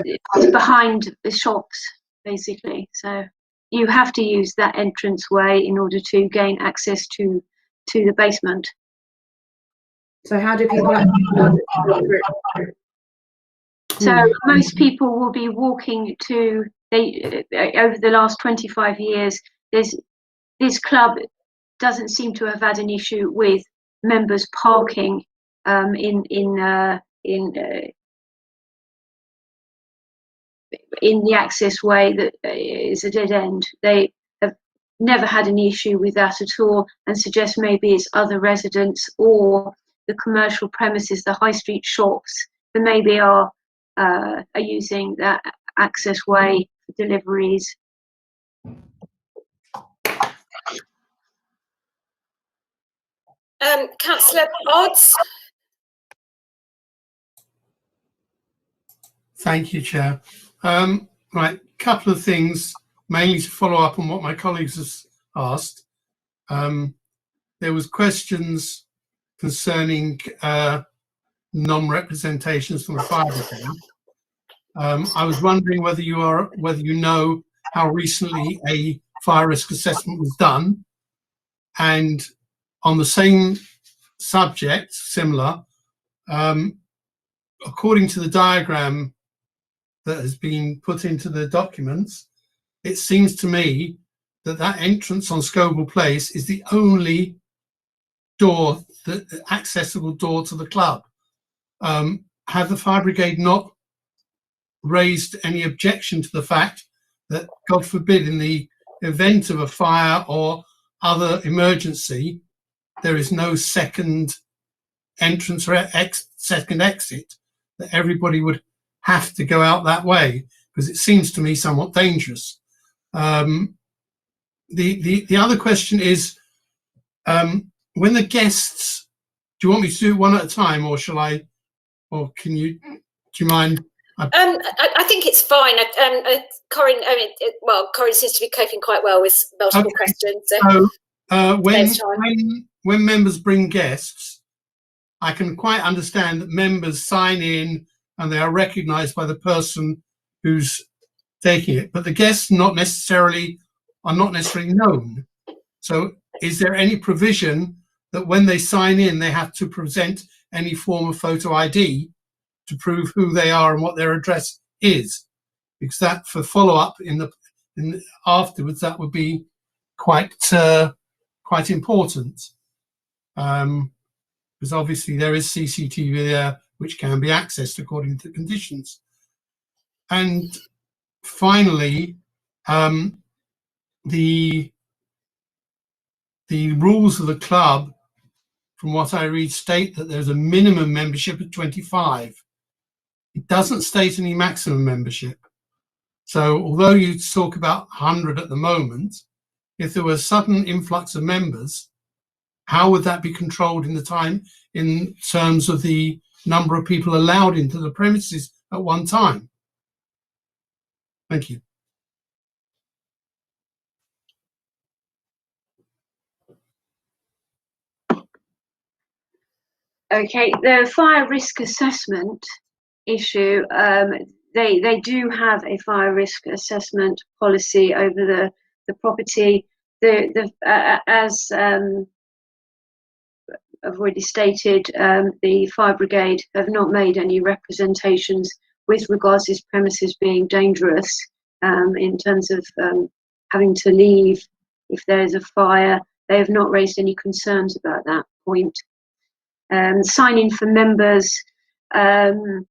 behind the shops, basically. So you have to use that entrance way in order to gain access to the basement. So how do people actually? So most people will be walking to. Over the last 25 years, this club doesn't seem to have had an issue with members parking in the access way that is a dead end. They have never had an issue with that at all, and suggest maybe it's other residents or the commercial premises, the high street shops, that maybe are using that access way for deliveries. Councillor Odds. Thank you, Chair. Right, couple of things, mainly to follow up on what my colleagues have asked. There was questions concerning non-representations from the fire brigade. I was wondering whether you know how recently a fire risk assessment was done, and on the same subject, similar, according to the diagram that has been put into the documents, it seems to me that that entrance on Scobell Place is the only door, the accessible door to the club. Have the fire brigade not raised any objection to the fact that, God forbid, in the event of a fire or other emergency, there is no second entrance or second exit, that everybody would have to go out that way? Because it seems to me somewhat dangerous. The other question is, when the guests, do you want me to do it one at a time, or shall I, or do you mind? I think it's fine. Corinne, Corinne seems to be coping quite well with multiple questions. So when members bring guests, I can quite understand that members sign in and they are recognised by the person who's taking it, but the guests are not necessarily known. So is there any provision that when they sign in, they have to present any form of photo ID to prove who they are and what their address is? Because that, for follow-up afterwards, that would be quite important. because obviously there is CCTV there which can be accessed according to conditions. And finally, the rules of the club, from what I read, state that there's a minimum membership of 25. It doesn't state any maximum membership. So although you talk about 100 at the moment, if there was a sudden influx of members, how would that be controlled in terms of the number of people allowed into the premises at one time? Thank you. Okay, the fire risk assessment issue, they do have a fire risk assessment policy over the property. As I've already stated, the fire brigade have not made any representations with regards to this premises being dangerous in terms of having to leave if there's a fire. They have not raised any concerns about that point. Sign-in for members, the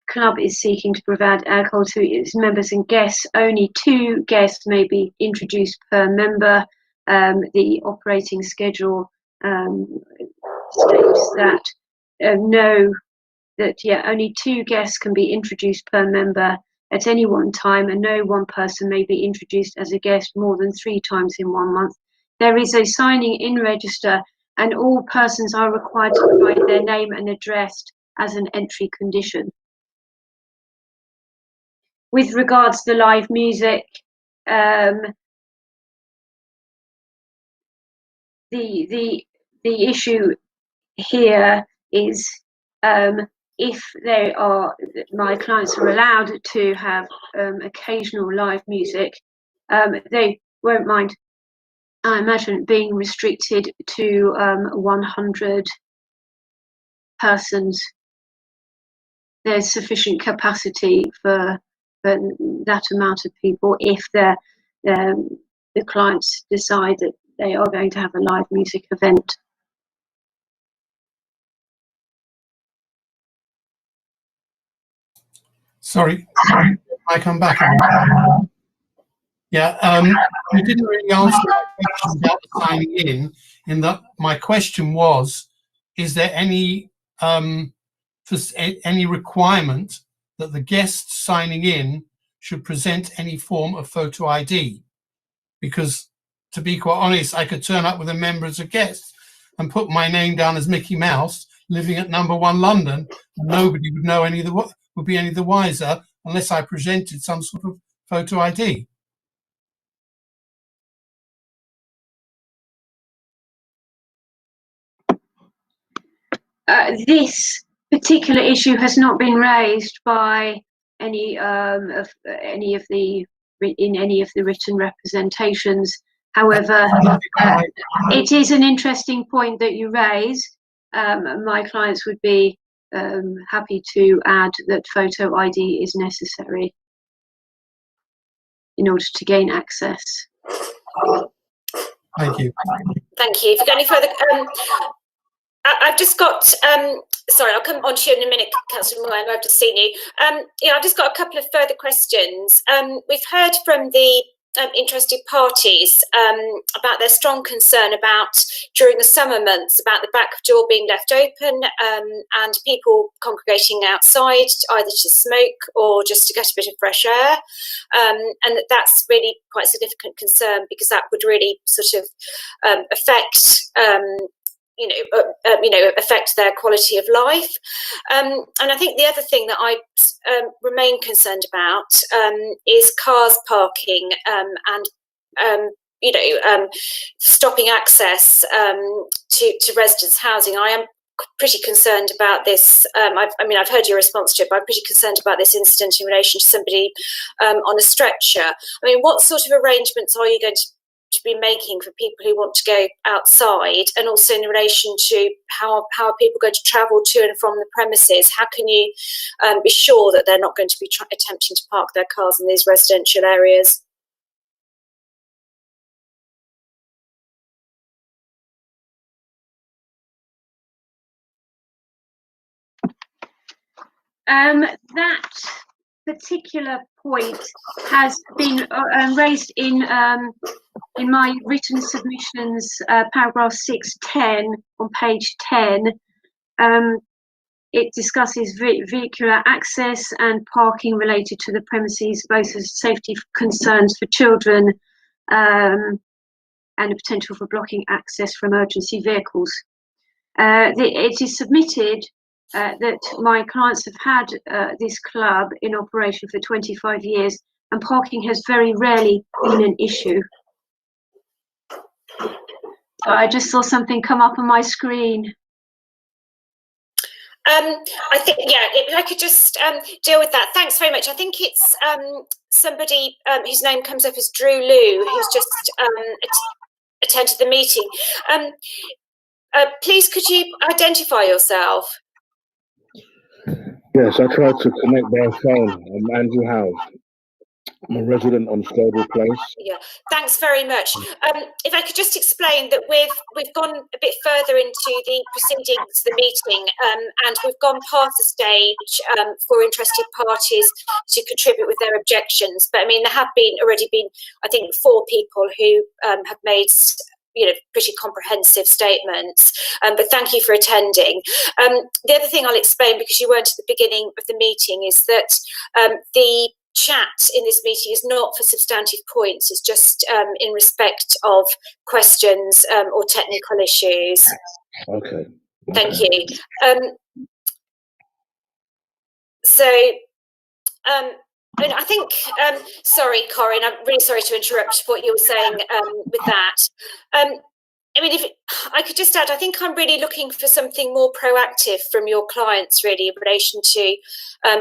club is seeking to provide alcohol to its members and guests. Only 2 guests may be introduced per member. The operating schedule states that only 2 guests can be introduced per member at any one time, and no one person may be introduced as a guest more than 3 times in 1 month. There is a signing in register, and all persons are required to provide their name and address as an entry condition. With regards to the live music, the issue here is if my clients are allowed to have occasional live music, they won't mind, I imagine, being restricted to 100 persons. There's sufficient capacity for that amount of people if the clients decide that they are going to have a live music event. Sorry, I come back. Yeah, you didn't really answer my question about the signing in that my question was, is there any requirement that the guests signing in should present any form of photo ID? Because to be quite honest, I could turn up with a member as a guest and put my name down as Mickey Mouse, living at number 1 London, and nobody would know would be any the wiser unless I presented some sort of photo ID. This particular issue has not been raised by any of the written representations. However, it is an interesting point that you raise. My clients would be happy to add that photo ID is necessary in order to gain access. Thank you. Thank you. If you've got any further, I've just got. Sorry, I'll come on to you in a minute, Councillor Moran. I've just seen you. I've just got a couple of further questions. We've heard from the interested parties about their strong concern about, during the summer months, about the back door being left open and people congregating outside either to smoke or just to get a bit of fresh air, and that's really quite a significant concern because that would really sort of affect affect their quality of life. And I think the other thing that I remain concerned about is cars parking and stopping access to residents' housing. I am pretty concerned about this. I've heard your response to it, but I'm pretty concerned about this incident in relation to somebody on a stretcher. I mean, what sort of arrangements are you going to be making for people who want to go outside, and also in relation to how are people going to travel to and from the premises? How can you be sure that they're not going to be attempting to park their cars in these residential areas? That particular point has been raised in my written submissions, paragraph 610 on page 10. It discusses vehicular access and parking related to the premises, both as safety concerns for children and the potential for blocking access for emergency vehicles. It is submitted that my clients have had this club in operation for 25 years, and parking has very rarely been an issue. I just saw something come up on my screen. I think, yeah, if I could just deal with that. Thanks very much. I think it's somebody whose name comes up as Drew Liu, who's just attended the meeting. Please, could you identify yourself? Yes, I tried to connect by phone. I'm Andrew Howes. I'm a resident on Scobell Place. Yeah, thanks very much. If I could just explain that we've gone a bit further into the proceedings, the meeting, and we've gone past the stage for interested parties to contribute with their objections. But I mean, there have already been, I think, 4 people who have made pretty comprehensive statements, but thank you for attending. The other thing I'll explain, because you weren't at the beginning of the meeting, is that the chat in this meeting is not for substantive points, it's just in respect of questions or technical issues. Okay. Thank you. And I think, sorry, Corinne, I'm really sorry to interrupt what you were saying with that. I mean, if I could just add, I think I'm really looking for something more proactive from your clients, really, in relation to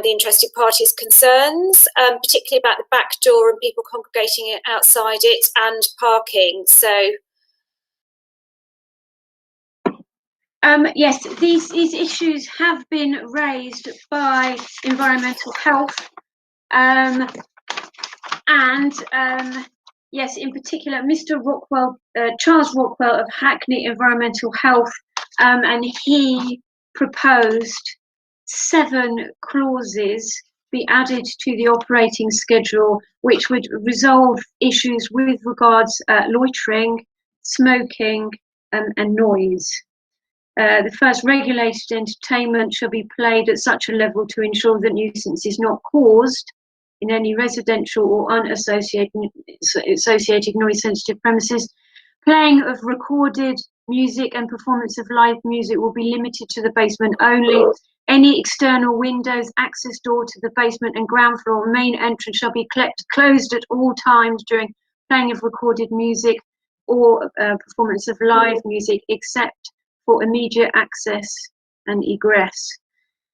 the interested parties' concerns, particularly about the back door and people congregating outside it and parking. So, yes, these issues have been raised by environmental health, yes, in particular, Mr. Rockwell, Charles Rockwell of Hackney Environmental Health, and he proposed 7 clauses be added to the operating schedule, which would resolve issues with regards loitering, smoking, and noise. The first, regulated entertainment shall be played at such a level to ensure that nuisance is not caused in any residential or unassociated noise-sensitive premises. Playing of recorded music and performance of live music will be limited to the basement only. Any external windows, access door to the basement and ground floor, main entrance shall be closed at all times during playing of recorded music or performance of live music, except for immediate access and egress.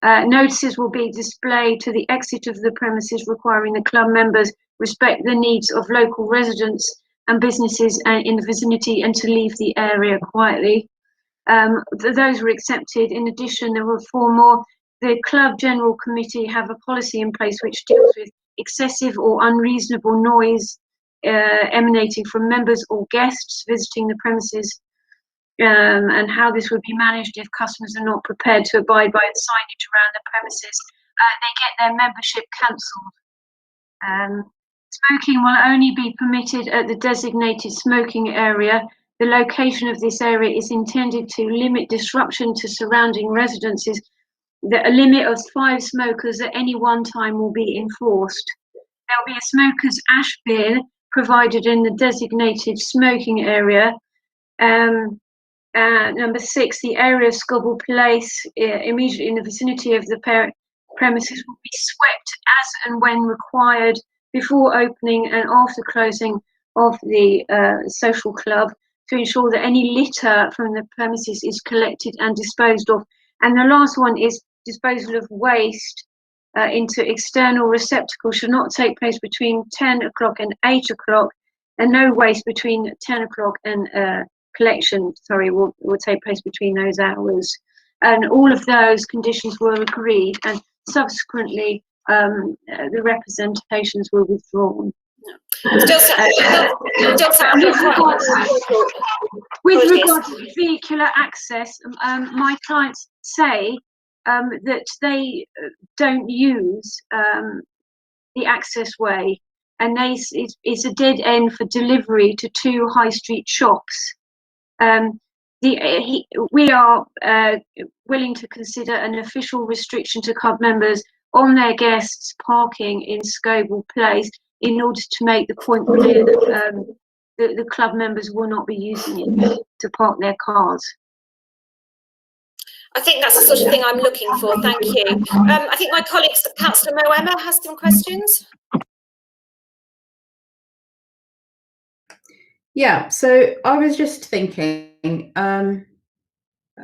Notices will be displayed to the exit of the premises, requiring the club members respect the needs of local residents and businesses in the vicinity and to leave the area quietly. Those were accepted. In addition, there were 4 more. The Club General Committee have a policy in place which deals with excessive or unreasonable noise emanating from members or guests visiting the premises, and how this would be managed if customers are not prepared to abide by the signage around the premises. They get their membership cancelled. Smoking will only be permitted at the designated smoking area. The location of this area is intended to limit disruption to surrounding residences. A limit of 5 smokers at any one time will be enforced. There will be a smoker's ash bin provided in the designated smoking area. Number 6, the area of Scobell Place immediately in the vicinity of the premises will be swept as and when required before opening and after closing of the social club, to ensure that any litter from the premises is collected and disposed of. And the last one is disposal of waste into external receptacles should not take place between 10 o'clock and 8 o'clock, and no waste between 10 o'clock and collection, will take place between those hours. And all of those conditions were agreed, and subsequently the representations were withdrawn. With regard to vehicular access, my clients say that they don't use the access way, and it's a dead end for delivery to 2 high street shops. We are willing to consider an official restriction to club members on their guests parking in Scobell Place in order to make the point clear that the club members will not be using it to park their cars. I think that's the sort of thing I'm looking for. Thank you. I think my colleague, Councillor Moema, has some questions. Yeah, so I was just thinking, a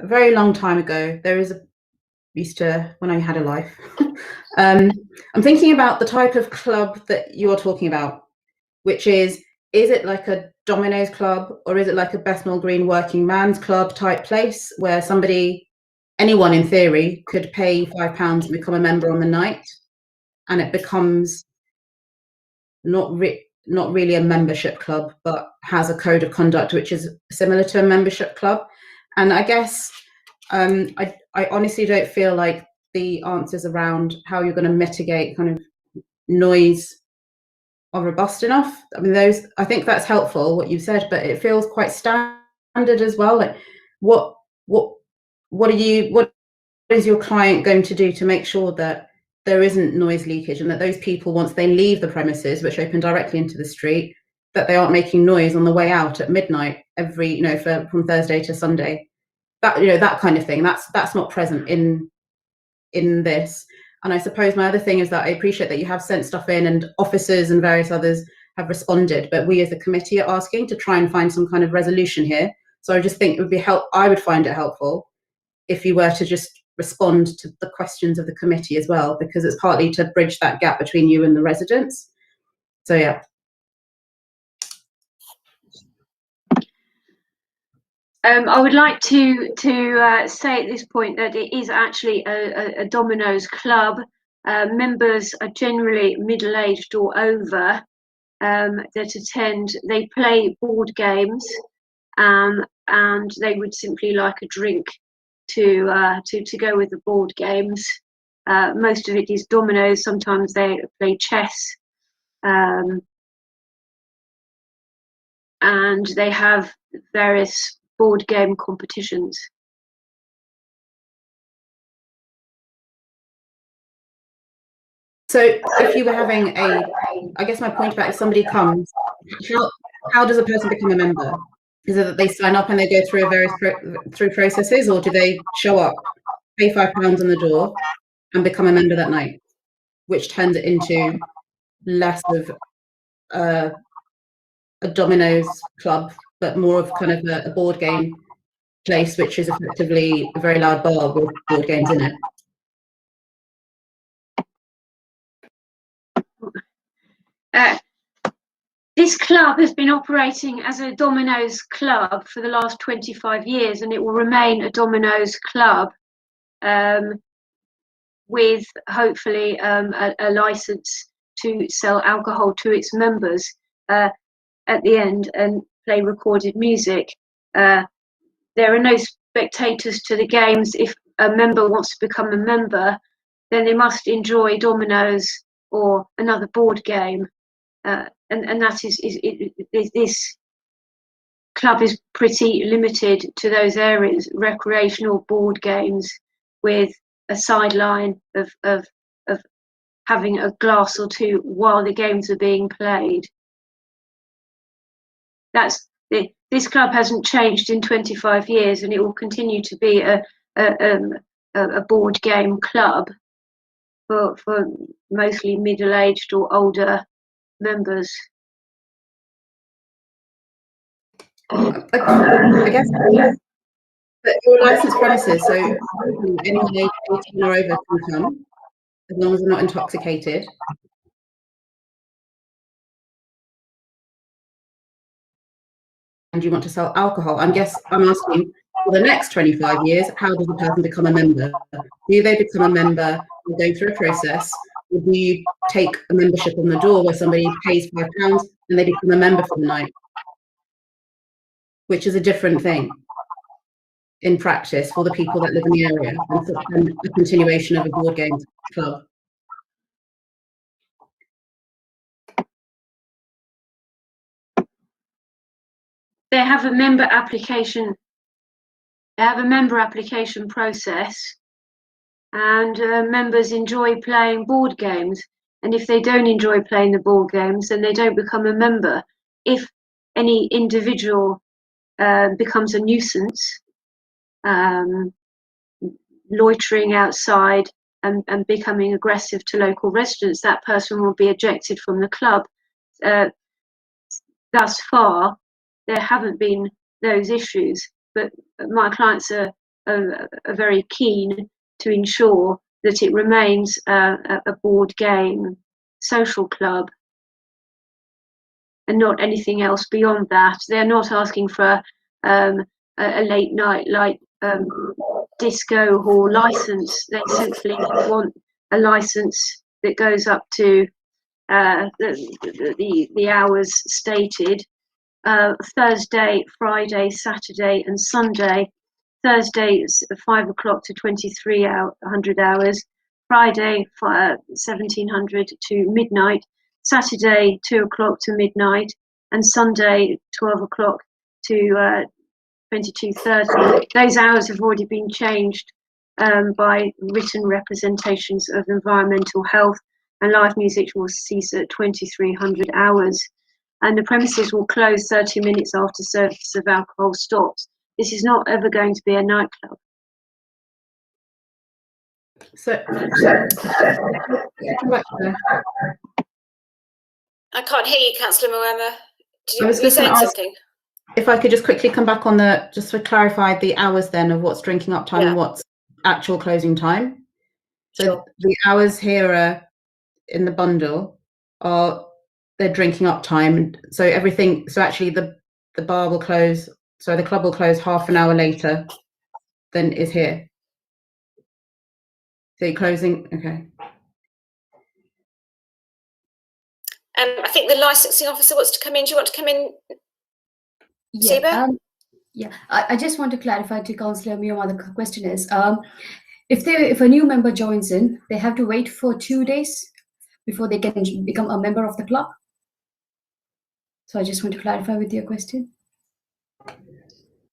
very long time ago, when I had a life, I'm thinking about the type of club that you're talking about, which is it like a Domino's club, or is it like a Bethnal Green working man's club type place where anyone in theory could pay £5 and become a member on the night, and it becomes not really a membership club, but has a code of conduct which is similar to a membership club? And I guess I honestly don't feel like the answers around how you're going to mitigate kind of noise are robust enough. I mean, I think that's helpful what you said, but it feels quite standard as well. Like, what is your client going to do to make sure that there isn't noise leakage, and that those people, once they leave the premises, which open directly into the street, that they aren't making noise on the way out at midnight from Thursday to Sunday? That kind of thing. That's not present in this. And I suppose my other thing is that I appreciate that you have sent stuff in, and officers and various others have responded, but we as a committee are asking to try and find some kind of resolution here. So I just think it would be I would find it helpful if you were to just respond to the questions of the committee as well, because it's partly to bridge that gap between you and the residents. So yeah. I would like to say at this point that it is actually a Domino's club. Members are generally middle-aged or over that attend. They play board games, and they would simply like a drink to go with the board games. Most of it is Domino's. Sometimes they play chess, and they have various board game competitions. So if you were having I guess my point about if somebody comes, how does a person become a member? Is it that they sign up and they go through through processes, or do they show up, pay £5 on the door, and become a member that night, which turns it into less of a Domino's club, but more of kind of a board game place, which is effectively a very loud bar with board games in it? This club has been operating as a Domino's club for the last 25 years, and it will remain a Domino's club with hopefully a license to sell alcohol to its members at the end and play recorded music. There are no spectators to the games. If a member wants to become a member, then they must enjoy Domino's or another board game. And that is this club is pretty limited to those areas, recreational board games with a sideline of having a glass or two while the games are being played. This club hasn't changed in 25 years, and it will continue to be a board game club for mostly middle-aged or older members. I guess but your licensed premises, so anyone age 18 or over can come, as long as they're not intoxicated. And you want to sell alcohol. I'm asking, for the next 25 years, how does a person become a member? Do they become a member and go through a process, or do you take a membership on the door where somebody pays £5 and they become a member for the night? Which is a different thing. in practice for the people that live in the area and a continuation of a board games club? They have a member application. They have a member application process, and members enjoy playing board games. And if they don't enjoy playing the board games, then they don't become a member. If any individual becomes a nuisance, loitering outside and becoming aggressive to local residents, that person will be ejected from the club. Thus far, there haven't been those issues, but my clients are very keen to ensure that it remains a board game social club and not anything else beyond that. They're not asking for a late night like disco hall license. They simply want a license that goes up to the hours stated. Thursday, Friday, Saturday and Sunday. Thursday is 5 o'clock to 2300 hours. Friday 1700 to midnight. Saturday 2 o'clock to midnight, and Sunday 12 o'clock to 22:30. Those hours have already been changed by written representations of environmental health, and live music will cease at 2300 hours. And the premises will close 30 minutes after service of alcohol stops. This is not ever going to be a nightclub. So, I can't hear you, Councillor Moema. I was you just going saying to ask something? if I could just quickly come back on just to clarify the hours then of what's drinking up time and what's actual closing time. So the hours here are in the bundle are they're drinking up time. So everything, so actually the bar will close, so the club will close half an hour later than is here. So you're closing, okay. I think the licensing officer wants to come in. Do you want to come in, Yeah, I just want to clarify to Councillor Moema, the question is, if a new member joins in, they have to wait for 2 days before they can become a member of the club. So I just want to clarify with your question.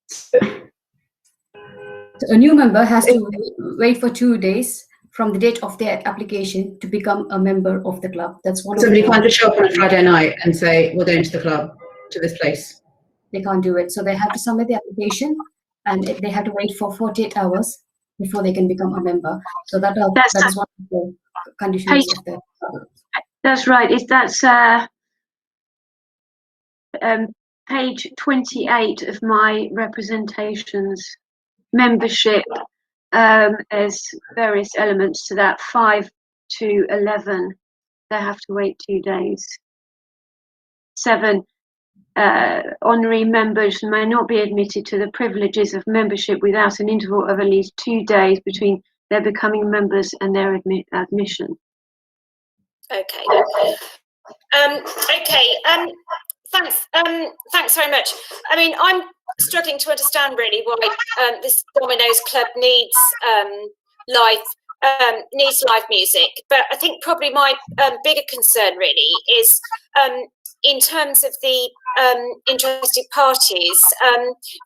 So a new member has to wait for 2 days from the date of their application to become a member of the club. That's one. Somebody can't just show up on a Friday night and say, we're going to the club, to this place. They can't do it. So they have to submit the application and they have to wait for 48 hours before they can become a member. So that is one of the conditions of the club. That's right. That's page 28 of my representations. Membership, there's various elements to that. 5 to 11, they have to wait 2 days. 7, honorary members may not be admitted to the privileges of membership without an interval of at least 2 days between their becoming members and their admission. Okay. Thanks very much. I mean, I'm struggling to understand really why this Domino's Club needs live music, but I think probably my bigger concern really is in terms of the interested parties.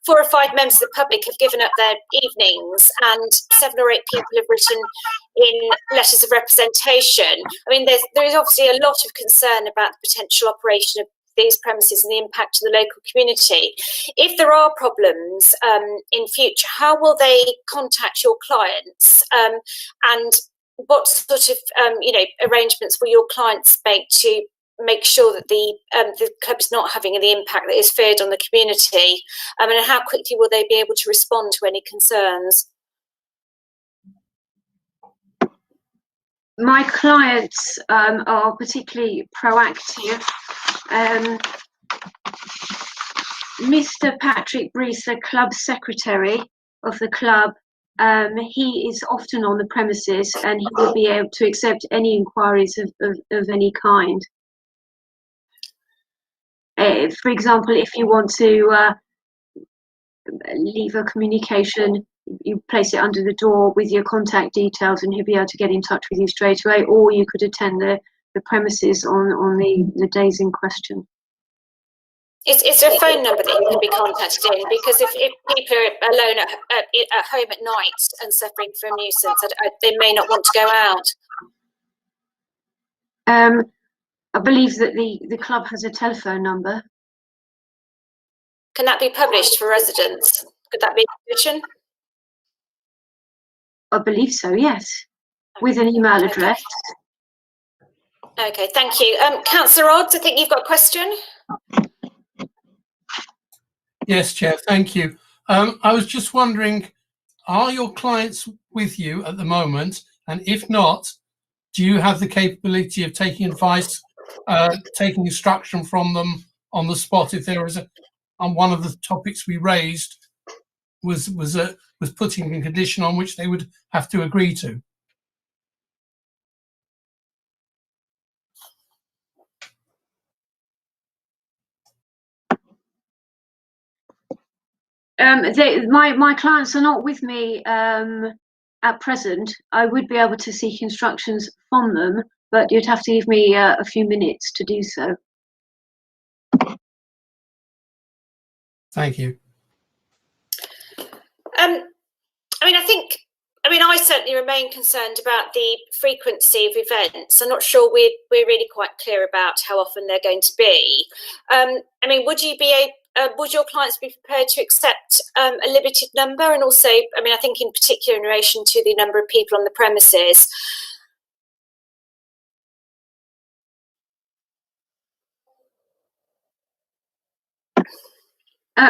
4 or 5 members of the public have given up their evenings, and 7 or 8 people have written in letters of representation. I mean, there is obviously a lot of concern about the potential operation of these premises and the impact to the local community. If there are problems in future, how will they contact your clients, and what sort of arrangements will your clients make to make sure that the club is not having the impact that is feared on the community, and how quickly will they be able to respond to any concerns? My clients are particularly proactive. Mr. Patrick Brees, the club secretary of the club, he is often on the premises and he will be able to accept any inquiries of any kind. For example, if you want to leave a communication. You place it under the door with your contact details, and he'll be able to get in touch with you straight away. Or you could attend the premises on the days in question. Is there a phone number that you can be contacted in? Because if people are alone at home at night and suffering from nuisance, they may not want to go out. I believe that the club has a telephone number. Can that be published for residents? Could that be a condition? I believe so, yes, with an email address. Okay, thank you. Councillor Odds, I think you've got a question. Yes, Chair, thank you. I was just wondering, are your clients with you at the moment? And if not, do you have the capability of taking advice, taking instruction from them on the spot? If there was on one of the topics we raised was putting a condition on which they would have to agree to. My clients are not with me at present. I would be able to seek instructions from them, but you'd have to give me a few minutes to do so. Thank you. I certainly remain concerned about the frequency of events. I'm not sure we're really quite clear about how often they're going to be. Would your clients be prepared to accept a limited number? And also, I think in particular in relation to the number of people on the premises.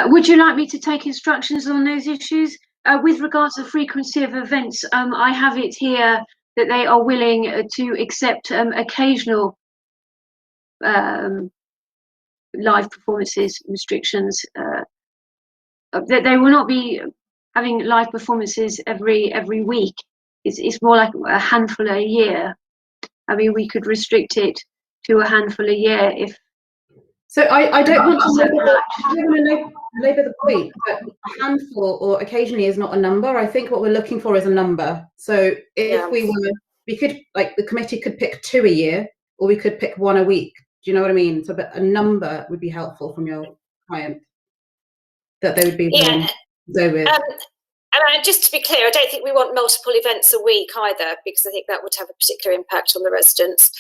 Would you like me to take instructions on those issues? With regards to the frequency of events, I have it here that they are willing to accept occasional live performances restrictions. They will not be having live performances every week. It's more like a handful a year. We could restrict it to a handful a year if. So I don't want to labour the point, but a handful or occasionally is not a number. I think what we're looking for is a number. So if we could, like, the committee could pick 2 a year, or we could pick 1 a week. Do you know what I mean? So, but a number would be helpful from your client that they would be willing to go with. And just to be clear, I don't think we want multiple events a week either, because I think that would have a particular impact on the residents.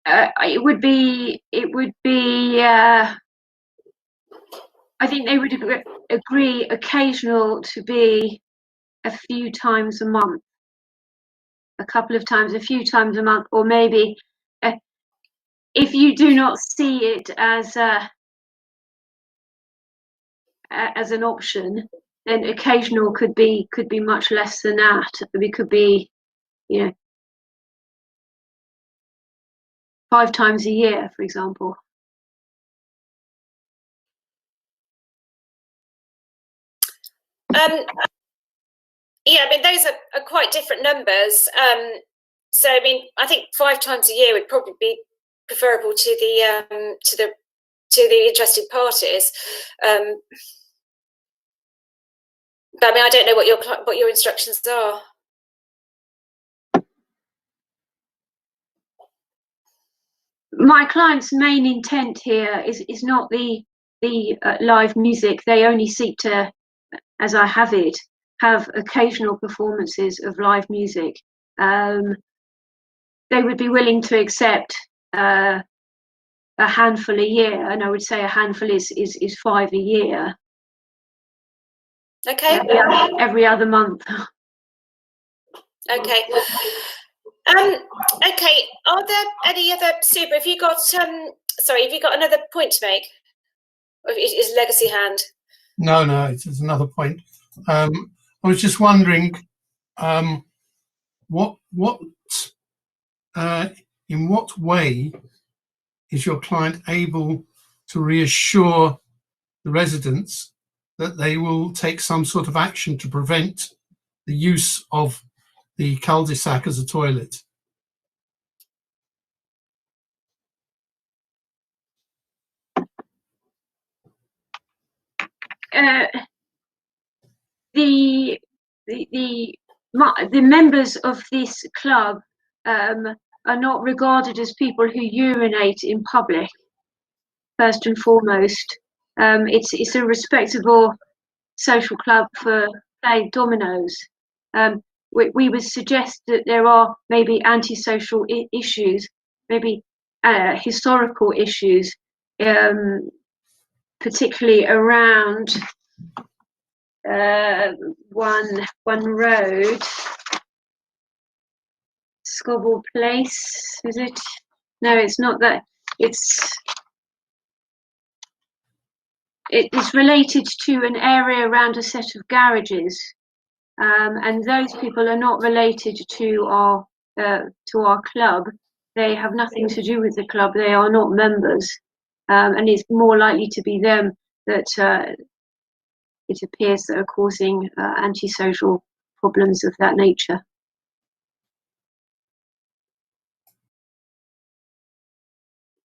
It would be. I think they would agree occasional to be a few times a month, a couple of times, a few times a month, or maybe if you do not see it as an option, then occasional could be much less than that. It could be, 5 times a year, for example. Those are quite different numbers. So I think 5 times a year would probably be preferable to the interested parties. But I don't know what your instructions are. My client's main intent here is not the live music. They only seek to, as I have it, have occasional performances of live music. They would be willing to accept a handful a year, and I would say a handful is 5 a year. Okay. Every other month. Okay. Okay. Are there any other Suba? Have you got another point to make? Or is Legacy hand? No, it's another point. I was just wondering, in what way is your client able to reassure the residents that they will take some sort of action to prevent the use of the cul-de-sac as a toilet? the members of this club are not regarded as people who urinate in public. First and foremost, it's a respectable social club for playing dominoes. We would suggest that there are maybe antisocial issues, maybe historical issues, particularly around one road, Scobble Place, is it? No, it's not that. It is related to an area around a set of garages, and those people are not related to our club. They have nothing to do with the club. They are not members, and it's more likely to be them that it appears that are causing antisocial problems of that nature.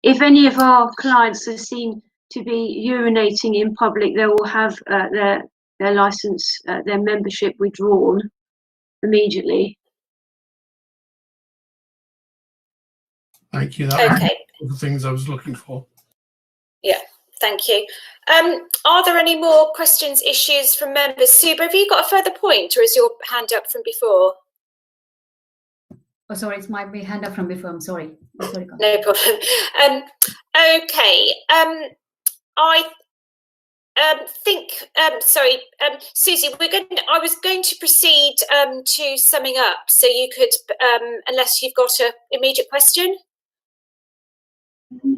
If any of our clients are seen to be urinating in public, they will have their license, their membership withdrawn immediately. Thank you. That Okay. was the things I was looking for. Yeah, thank you. Are there any more questions, issues from members? Suba, have you got a further point, or is your hand up from before? Oh, sorry, it's my hand up from before. I'm sorry. No problem. Okay. I think. Sorry, Susie. I was going to proceed to summing up, so you could, unless you've got an immediate question.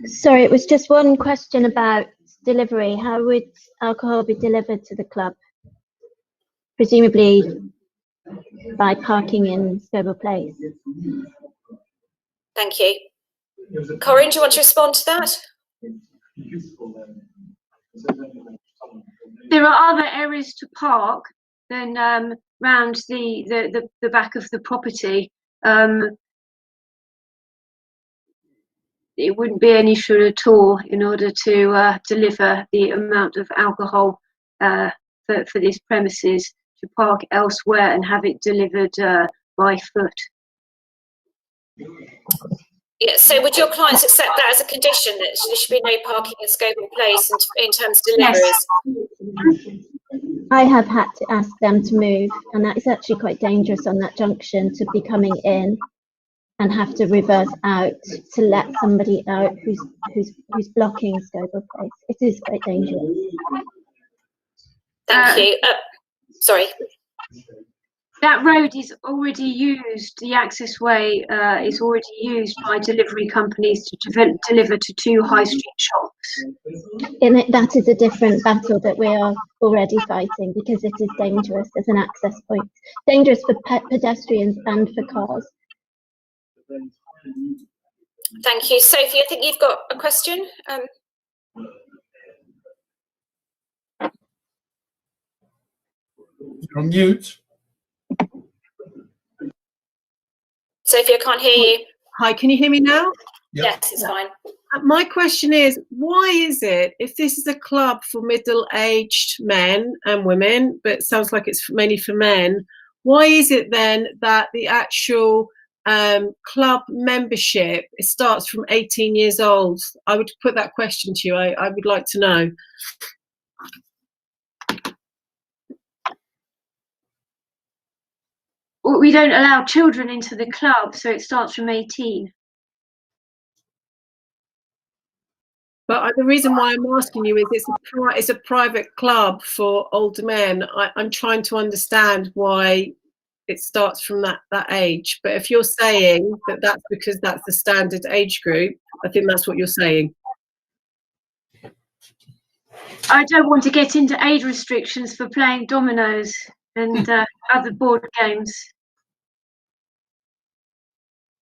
Sorry, it was just one question about delivery. How would alcohol be delivered to the club? Presumably by parking in Scobell Place. Thank you. Corinne, do you want to respond to that? There are other areas to park than round the back of the property. It wouldn't be an issue at all in order to deliver the amount of alcohol for these premises, to park elsewhere and have it delivered by foot. Yeah, so would your clients accept that as a condition, that there should be no parking in Scobell Place in terms of deliveries? Yes. I have had to ask them to move, and that is actually quite dangerous on that junction, to be coming in and have to reverse out to let somebody out who's blocking Scobell Place. It is quite dangerous. Thank you. Sorry. That road is already used, the access way is already used by delivery companies to deliver to 2 high street shops. That is a different battle that we are already fighting, because it is dangerous as an access point. Dangerous for pedestrians and for cars. Thank you. Sophie, I think you've got a question. You're on mute. Sophie, I can't hear you. Hi, can you hear me now? Yep. Yes, it's fine. My question is, why is it, if this is a club for middle-aged men and women, but it sounds like it's mainly for men, why is it then that the actual club membership, it starts from 18 years old? I would put that question to you. I would like to know. We don't allow children into the club, so it starts from 18. But the reason why I'm asking you is it's a private club for older men. I'm trying to understand why it starts from that age. But if you're saying that that's because that's the standard age group, I think that's what you're saying. I don't want to get into age restrictions for playing dominoes and other board games.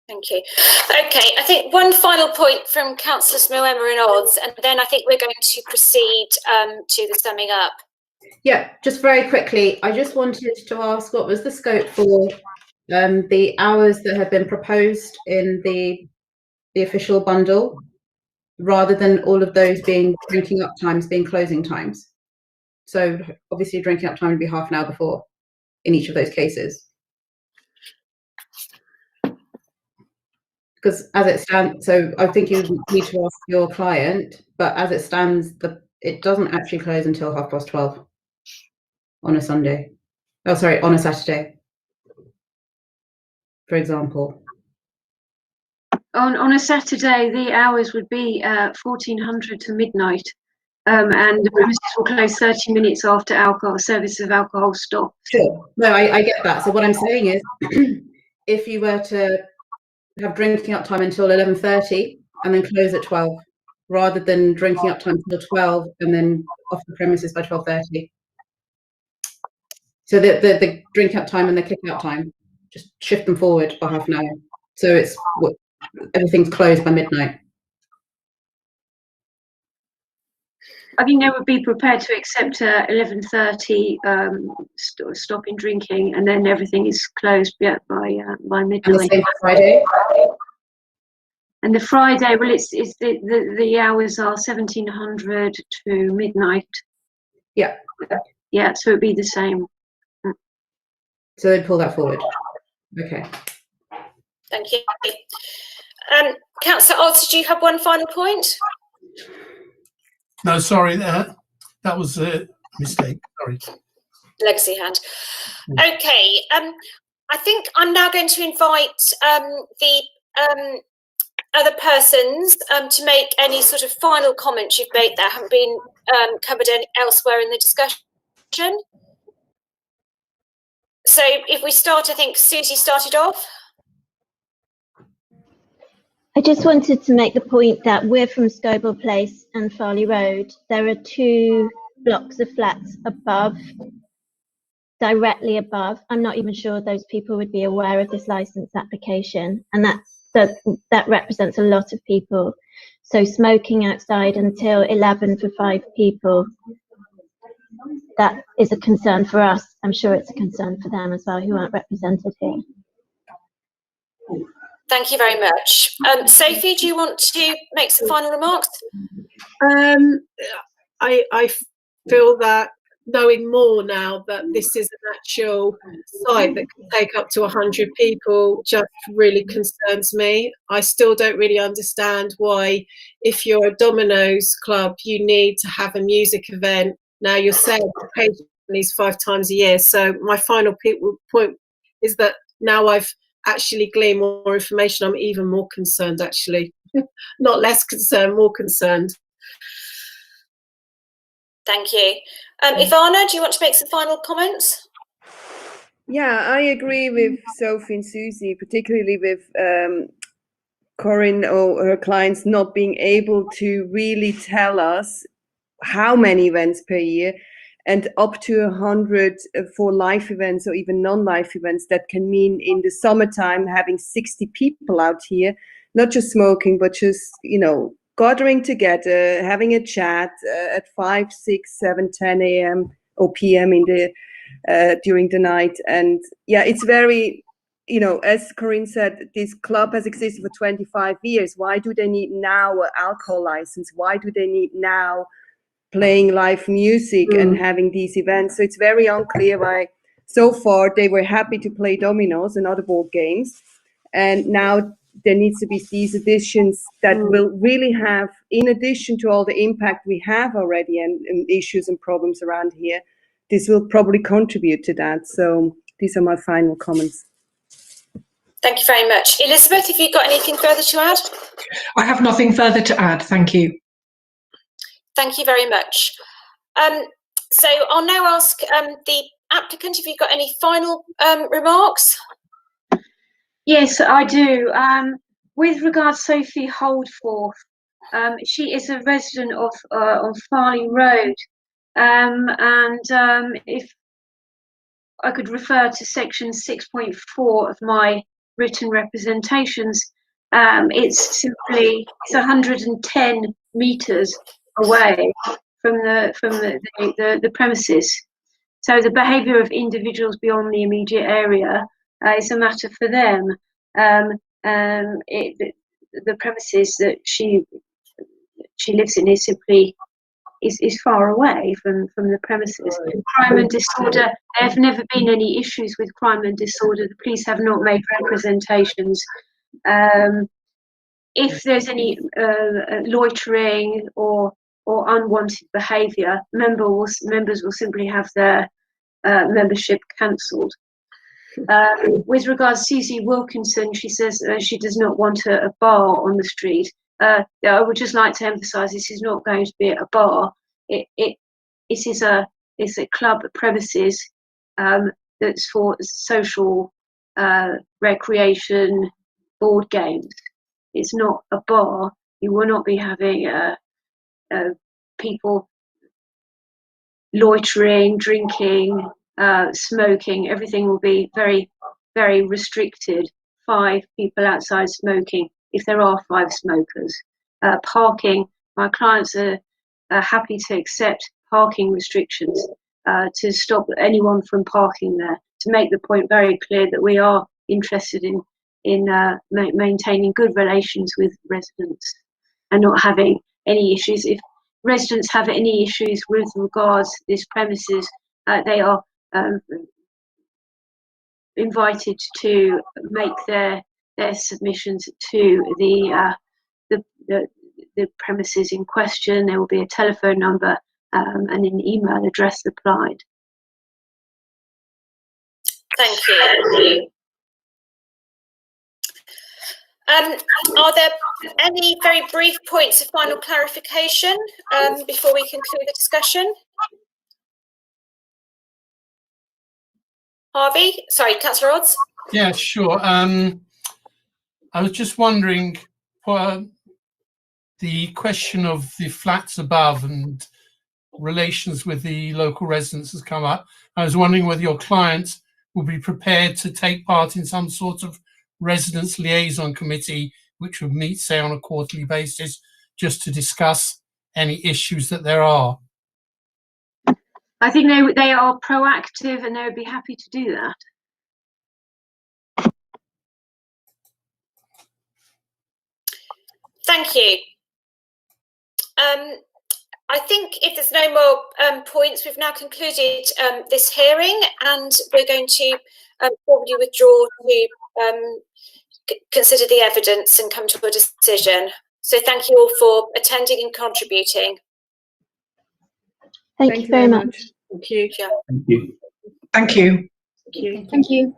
Thank you. Okay, I think one final point from Councillors Moema and Odds, and then I think we're going to proceed to the summing up. Yeah, just very quickly, I just wanted to ask, what was the scope for the hours that have been proposed in the official bundle, rather than all of those being drinking up times being closing times? So obviously drinking up time would be half an hour before in each of those cases. Because as it stands, so I think you need to ask your client, but as it stands, it doesn't actually close until 12:30 on a Sunday. Oh, sorry, on a Saturday, for example. On a Saturday, the hours would be 1400 to midnight, and the premises will close 30 minutes after service of alcohol stop. Sure. No, I get that. So what I'm saying is, if you were to have drinking up time until 11:30 and then close at 12, rather than drinking up time until 12 and then off the premises by 12:30. So the drink up time and the kick out time, just shift them forward by half an hour. So it's everything's closed by midnight. I think they would be prepared to accept 11:30 stop in drinking, and then everything is closed by midnight. And the same for Friday. And the Friday, well, it's the hours are 1700 to midnight. Yeah. Yeah, so it'd be the same. So they pull that forward. Okay. Thank you. Councillor Oz, do you have one final point? No, sorry, that was a mistake. Sorry. Legacy hand. Okay. I think I'm now going to invite the other persons to make any sort of final comments you've made that haven't been covered elsewhere in the discussion. So if we start, I think Susie started off. I just wanted to make the point that we're from Scobell Place and Farley Road. There are 2 blocks of flats above, directly above. I'm not even sure those people would be aware of this license application, and that represents a lot of people. So smoking outside until 11 for 5 people, that is a concern for us. I'm sure it's a concern for them as well, who aren't represented here. Thank you very much. Sophie, do you want to make some final remarks? I feel that knowing more now that this is an actual site that can take up to 100 people just really concerns me. I still don't really understand why, if you're a Domino's club, you need to have a music event. Now you're saying these 5 times a year. So my final point is that now I've actually gleaned more information, I'm even more concerned, actually. Not less concerned, more concerned. Thank you. Ivana, do you want to make some final comments? Yeah, I agree with Sophie and Susie, particularly with Corinne or her clients not being able to really tell us how many events per year, and up to 100 for live events or even non-live events. That can mean in the summertime having 60 people out here, not just smoking, but just, gathering together, having a chat at 5, 6, 7, 10 a.m. or p.m. during the night. And yeah, it's very, as Corinne said, this club has existed for 25 years. Why do they need now an alcohol license? Why do they need now playing live music and having these events? So it's very unclear why. So far they were happy to play dominoes and other board games, and now there needs to be these additions that will really have, in addition to all the impact we have already and issues and problems around here, this will probably contribute to that. So these are my final comments. Thank you very much. Elizabeth, have you got anything further to add? I have nothing further to add. Thank you. Thank you very much. So I'll now ask the applicant if you've got any final remarks. Yes, I do. With regard to Sophie Holdforth, she is a resident of on Farley Road, and if I could refer to section 6.4 of my written representations, it's 110 meters away from the premises. So the behaviour of individuals beyond the immediate area is a matter for them. The premises that she lives in is simply is far away from the premises. Crime and disorder, there have never been any issues with crime and disorder. The police have not made representations. If there's any loitering or unwanted behaviour, members will simply have their membership cancelled. With regards to Susie Wilkinson, she says she does not want a bar on the street. I would just like to emphasise this is not going to be a bar. It is a club premises that's for social recreation, board games. It's not a bar. You will not be having people loitering, drinking, smoking. Everything will be very, very restricted. 5 people outside smoking, if there are 5 smokers. Parking, my clients are happy to accept parking restrictions to stop anyone from parking there, to make the point very clear that we are interested in maintaining good relations with residents and not having any issues. If residents have any issues with regards to this premises, they are invited to make their submissions to the premises in question. There will be a telephone number and an email address applied. Thank you. Are there any very brief points of final clarification before we conclude the discussion? Harvey? Sorry, Councillor Odds? Yeah, sure. I was just wondering, the question of the flats above and relations with the local residents has come up. I was wondering whether your clients will be prepared to take part in some sort of residents liaison committee, which would meet, say, on a quarterly basis, just to discuss any issues that there are. I think they are proactive and they would be happy to do that. Thank you. I think if there's no more points, we've now concluded this hearing, and we're going to formally withdraw to consider the evidence and come to a decision. So thank you all for attending and contributing. Thank you very much. Thank you. Yeah. Thank you. Thank you. Thank you. Thank you.